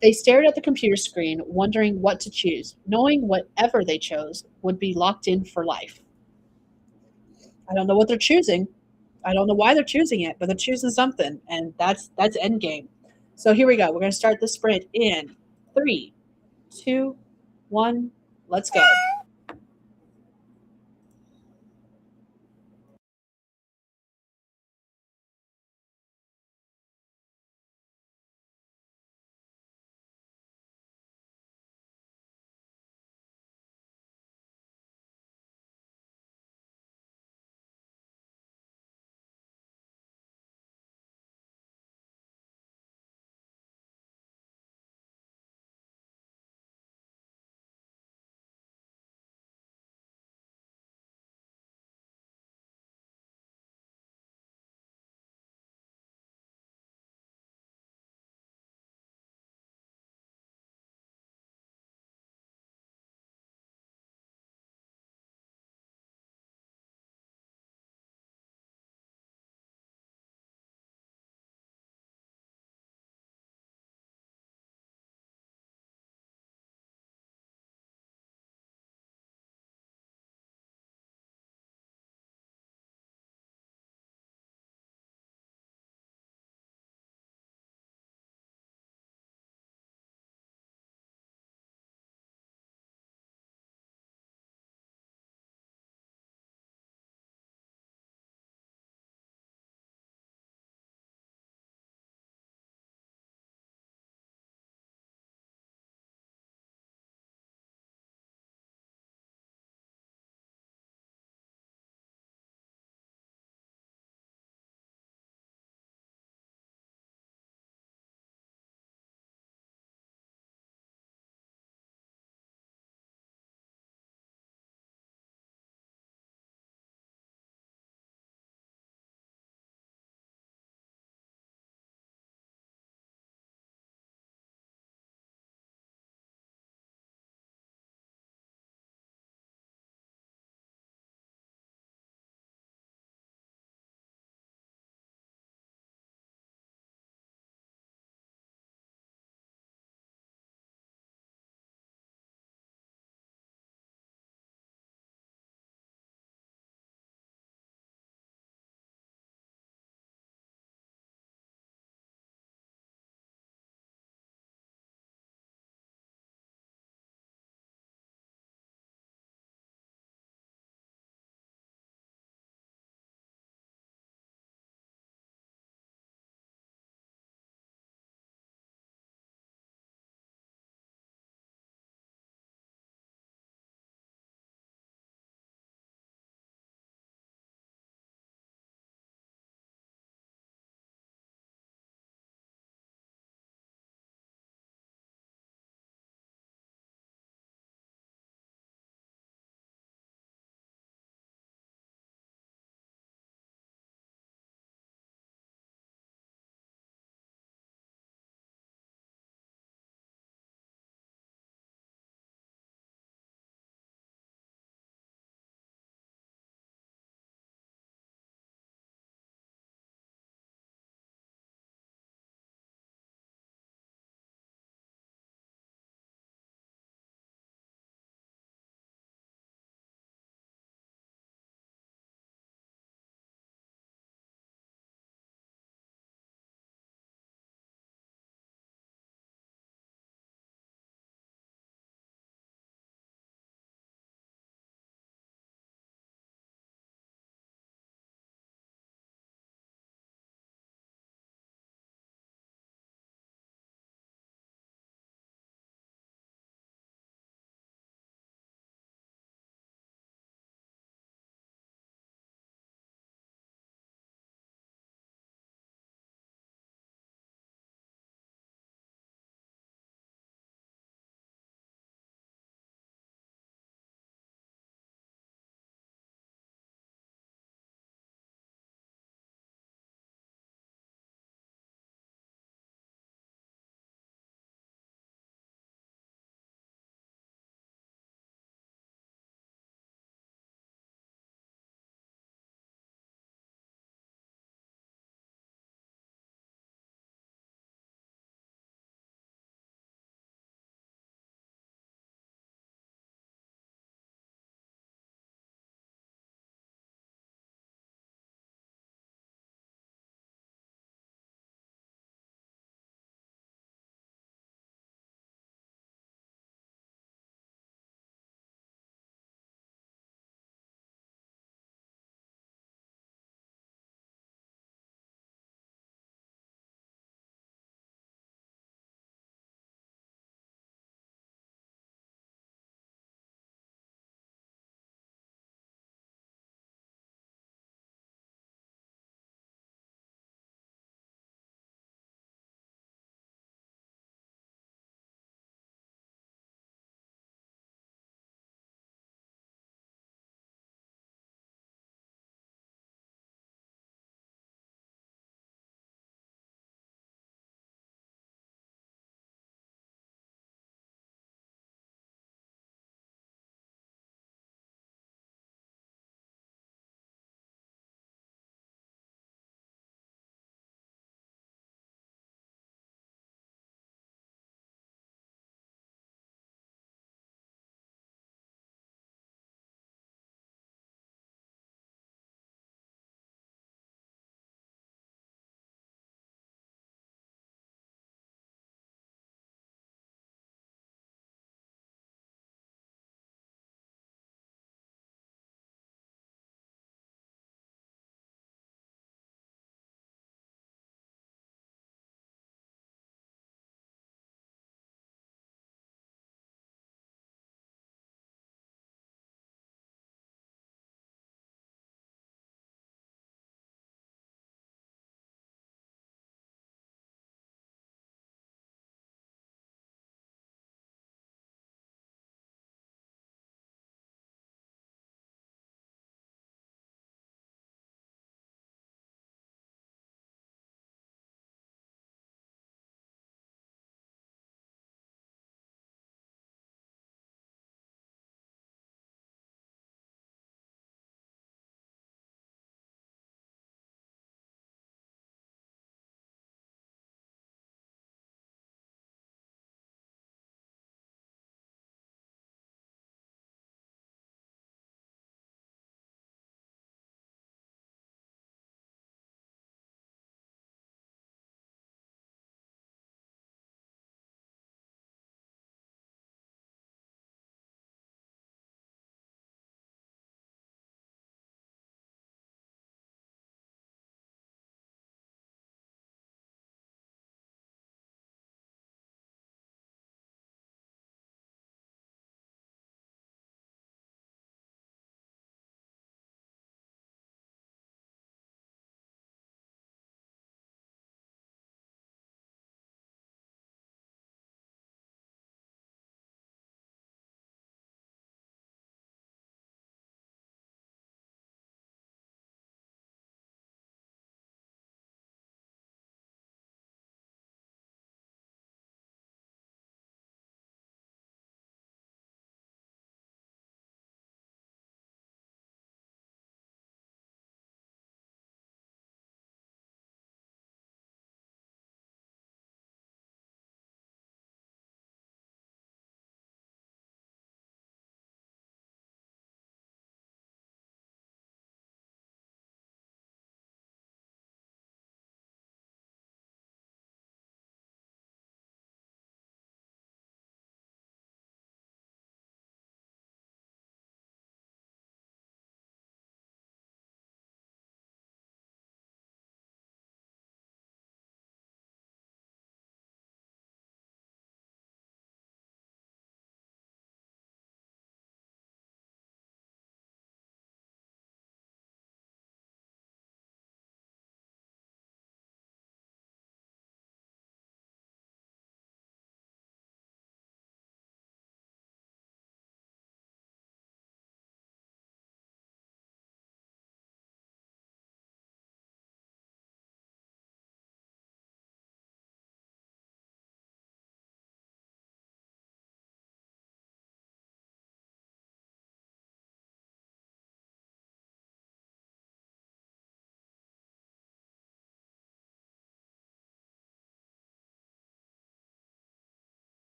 they stared at the computer screen, wondering what to choose, knowing whatever they chose would be locked in for life. I don't know what they're choosing. I don't know why they're choosing it, but they're choosing something, and that's end game. So here we go. We're going to start the sprint in 3, 2, 1. Let's go.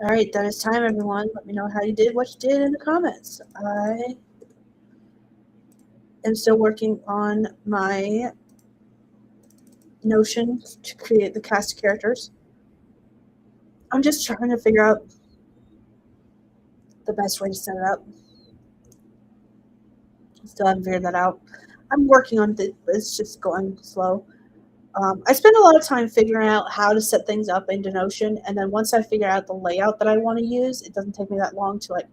All right, that is time, everyone. Let me know how you did, what you did in the comments. I am still working on my Notion to create the cast of characters. I'm just trying to figure out the best way to set it up. Still haven't figured that out. I'm working on it, but it's just going slow. I spend a lot of time figuring out how to set things up into Notion, and then once I figure out the layout that I want to use, it doesn't take me that long to like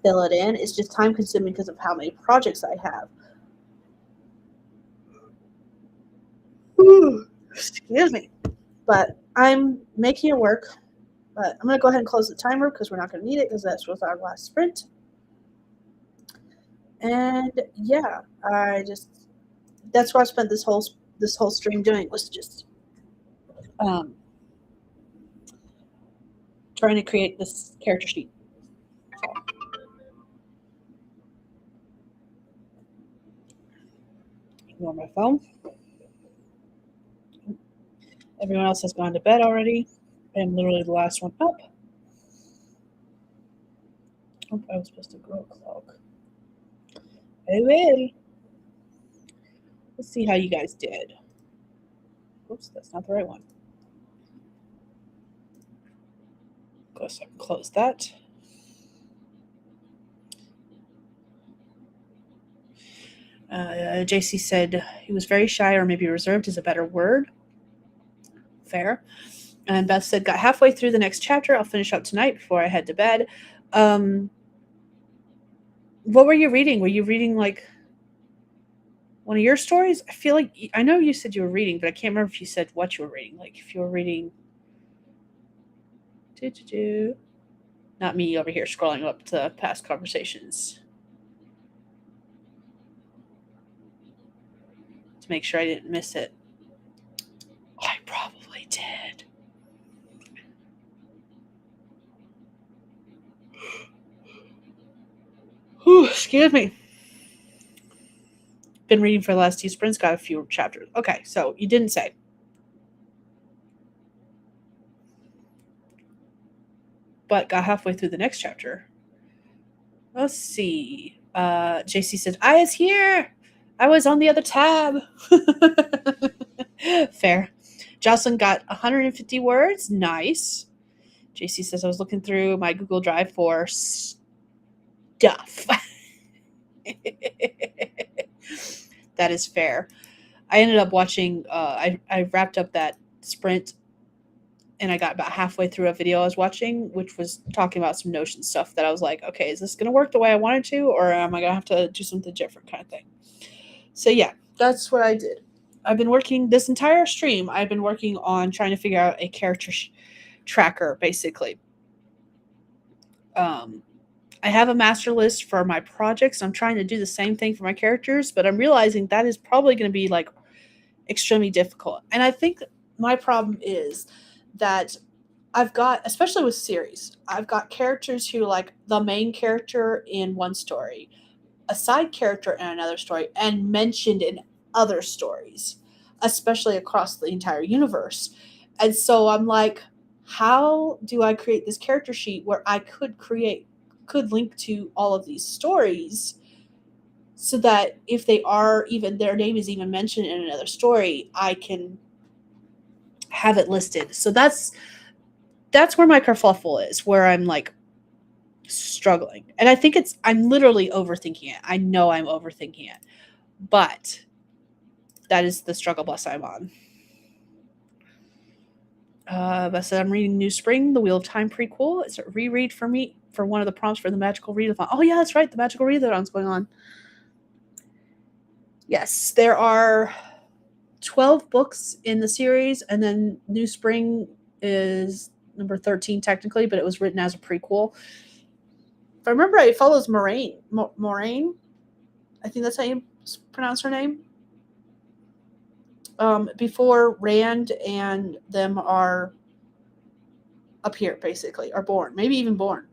fill it in. It's just time consuming because of how many projects I have. Ooh, excuse me. But I'm making it work. But I'm going to go ahead and close the timer because we're not going to need it because that was our last sprint. And yeah, that's what I spent this whole stream doing, was just trying to create this character sheet. On my phone. Everyone else has gone to bed already. I'm literally the last one up. Oh, I was supposed to grow a cloak. I will. Let's see how you guys did. Oops, that's not the right one. Go so I can close that. JC said he was very shy, or maybe reserved is a better word. Fair. And Beth said, got halfway through the next chapter. I'll finish up tonight before I head to bed. What were you reading? Were you reading like one of your stories? I feel like I know you said you were reading, but I can't remember if you said what you were reading. Like if you were reading. Not me over here scrolling up to past conversations to make sure I didn't miss it. I probably did. Whew, excuse me. Been reading for the last 2 sprints, got a few chapters. Okay, so you didn't say. But got halfway through the next chapter. Let's see. JC said, I is here. I was on the other tab. Fair. Jocelyn got 150 words. Nice. JC says, I was looking through my Google Drive for stuff. That is fair. I ended up watching, I wrapped up that sprint and I got about halfway through a video I was watching, which was talking about some Notion stuff that I was like, okay, is this going to work the way I wanted to, or am I going to have to do something different kind of thing? So yeah, that's what I did. I've been working this entire stream. I've been working on trying to figure out a character tracker, basically. I have a master list for my projects. I'm trying to do the same thing for my characters, but I'm realizing that is probably going to be like extremely difficult. And I think my problem is that I've got, especially with series, I've got characters who like the main character in one story, a side character in another story, and mentioned in other stories, especially across the entire universe. And so I'm like, how do I create this character sheet where I could link to all of these stories so that if they are even, their name is even mentioned in another story, I can have it listed. So that's where my kerfuffle is, where I'm like struggling. And I think I'm literally overthinking it. I know I'm overthinking it, but that is the struggle bus I'm on. I said I'm reading New Spring, the Wheel of Time prequel. It's a reread for me for one of the prompts for the Magical Readathon. Oh yeah, that's right. The Magical Readathon's going on. Yes, there are 12 books in the series, and then New Spring is number 13 technically, but it was written as a prequel. If I remember right, it follows Moraine. Moraine? I think that's how you pronounce her name. Before Rand and them are up here, basically, are born. Maybe even born.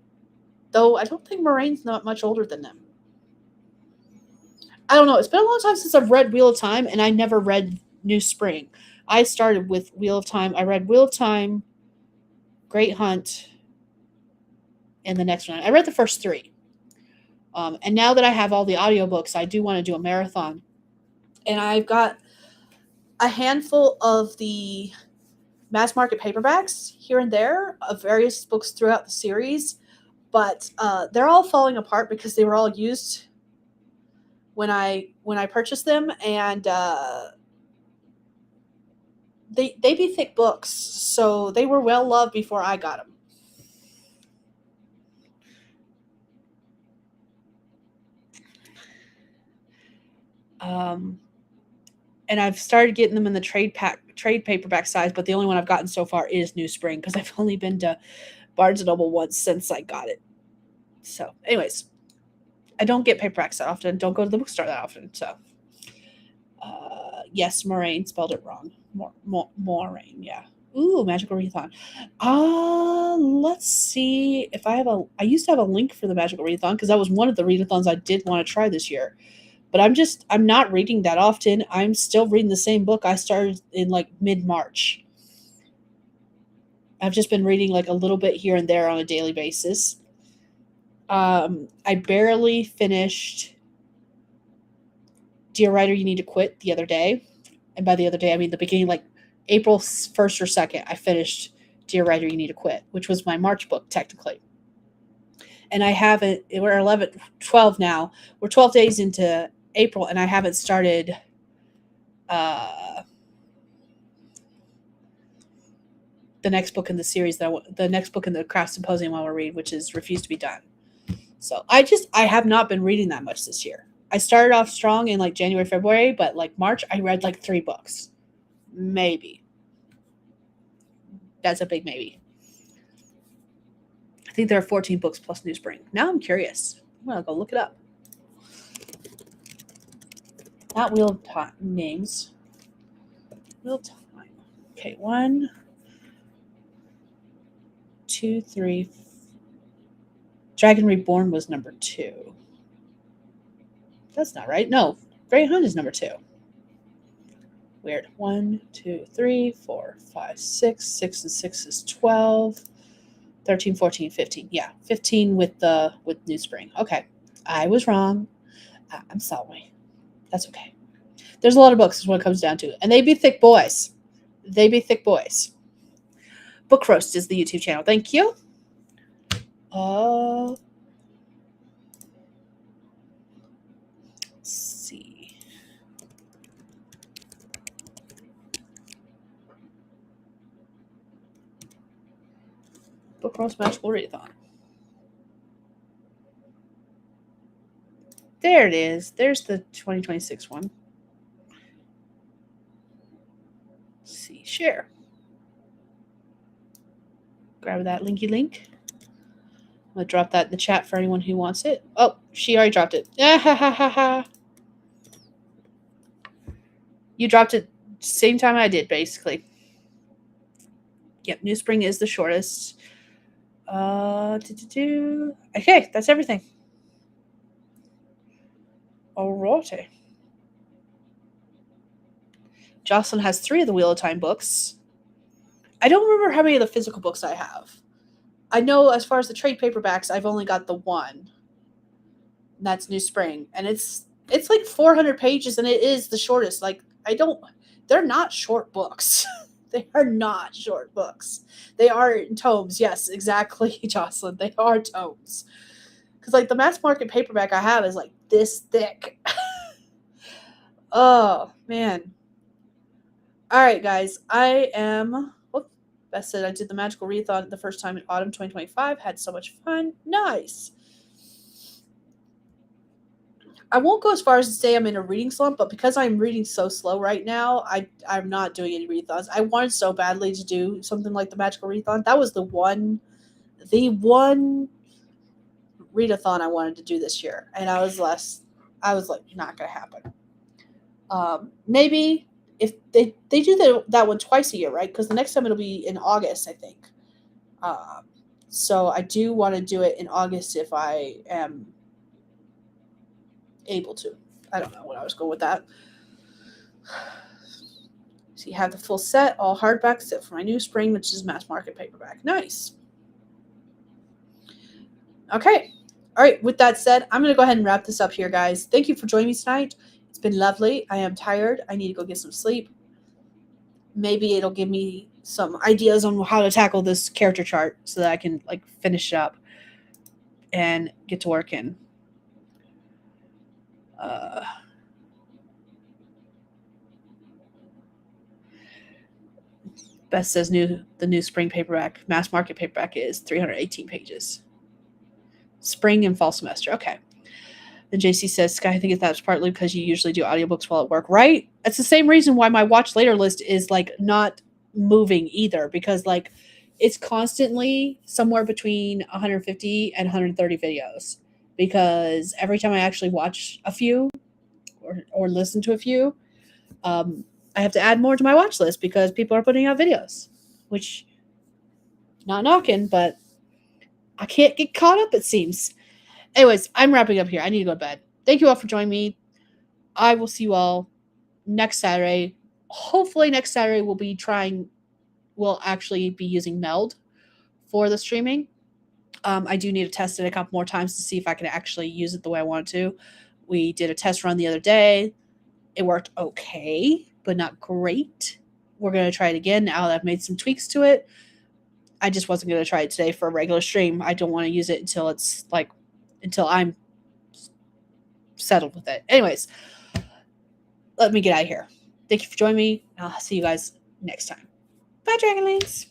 Though I don't think Moraine's not much older than them. I don't know. It's been a long time since I've read Wheel of Time, and I never read New Spring. I started with Wheel of Time. I read Wheel of Time, Great Hunt, and the next one. I read the first three. And now that I have all the audiobooks, I do want to do a marathon. And I've got a handful of the mass market paperbacks here and there of various books throughout the series, but they're all falling apart because they were all used when I purchased them, and they be thick books, so they were well loved before I got them. And I've started getting them in the trade paperback size, but the only one I've gotten so far is New Spring because I've only been to Barnes and Noble once since I got it. So, anyways, I don't get paperbacks that often. Don't go to the bookstore that often. So, yes, Moraine spelled it wrong. Moraine, yeah. Ooh, Magical Readathon. Let's see if I have a. I used to have a link for the Magical Readathon because that was one of the readathons I did want to try this year. But I'm not reading that often. I'm still reading the same book I started in like mid-March. I've just been reading like a little bit here and there on a daily basis. I barely finished Dear Writer, You Need to Quit the other day. And by the other day, I mean the beginning, like April 1st or 2nd, I finished Dear Writer, You Need to Quit, which was my March book, technically. And I haven't, we're 11, 12 now. We're 12 days into April, and I haven't started the next book in the series the next book in the craft symposium I want to read, which is Refuse to Be Done. So I have not been reading that much this year. I started off strong in like January, February, but like March, I read like 3 books. Maybe. That's a big maybe. I think there are 14 books plus New Spring. Now I'm curious. I'm going to go look it up. Not Wheel of Time names. Wheel of Time. Okay, 1, 2, 3. Dragon Reborn was number 2. That's not right. No, Grey Hunt is number 2. Weird. 1, 2, 3, 4, 5, 6. 6 and 6 is 12. 13, 14, 15. Yeah, 15 with New Spring. Okay, I was wrong. I'm sorry. That's okay. There's a lot of books is what it comes down to. And they be thick boys. They be thick boys. Book Roast is the YouTube channel. Thank you. Let's see. Book Roast Magical Readathon. There it is. There's the 2026 one. Let's see. Share. Grab that linky link. I'm going to drop that in the chat for anyone who wants it. Oh, she already dropped it. You dropped it same time I did, basically. Yep, New Spring is the shortest. Okay, that's everything. Alrighty. Jocelyn has 3 of the Wheel of Time books. I don't remember how many of the physical books I have. I know as far as the trade paperbacks, I've only got the 1. And that's New Spring. And it's like 400 pages, and it is the shortest. Like, they're not short books. They are not short books. They are tomes. Yes, exactly, Jocelyn. They are tomes. Because, like, the mass market paperback I have is, like, this thick. Oh, man. All right, guys. I said I did the Magical Readathon the first time in autumn 2025. Had so much fun. Nice. I won't go as far as to say I'm in a reading slump, but because I'm reading so slow right now, I'm not doing any readathons. I wanted so badly to do something like the Magical Readathon. That was the one readathon I wanted to do this year, and I was like, not gonna happen. Maybe if they do that one twice a year, right? Because the next time it'll be in August, I think. So I do want to do it in August if I am able to. I don't know what I was going with that. So you have the full set, all hardback, except for my New Spring, which is mass market paperback. Nice. Okay. All right. With that said, I'm going to go ahead and wrap this up here, guys. Thank you for joining me tonight. It's been lovely. I am tired. I need to go get some sleep. Maybe it'll give me some ideas on how to tackle this character chart so that I can like finish it up and get to work in. Beth says the new spring paperback, mass market paperback is 318 pages. Spring and fall semester. Okay. Then JC says, Skye, I think that's partly because you usually do audiobooks while at work, right? That's the same reason why my watch later list is like not moving either, because like it's constantly somewhere between 150 and 130 videos. Because every time I actually watch a few or listen to a few, I have to add more to my watch list because people are putting out videos, which not knocking, but I can't get caught up, it seems. Anyways, I'm wrapping up here. I need to go to bed. Thank you all for joining me. I will see you all next Saturday. Hopefully next Saturday we'll actually be using Meld for the streaming. I do need to test it a couple more times to see if I can actually use it the way I want to. We did a test run the other day. It worked okay, but not great. We're going to try it again now that I've made some tweaks to it. I just wasn't going to try it today for a regular stream. I don't want to use it until I'm settled with it. Anyways, let me get out of here. Thank you for joining me. I'll see you guys next time. Bye, Dragonlings.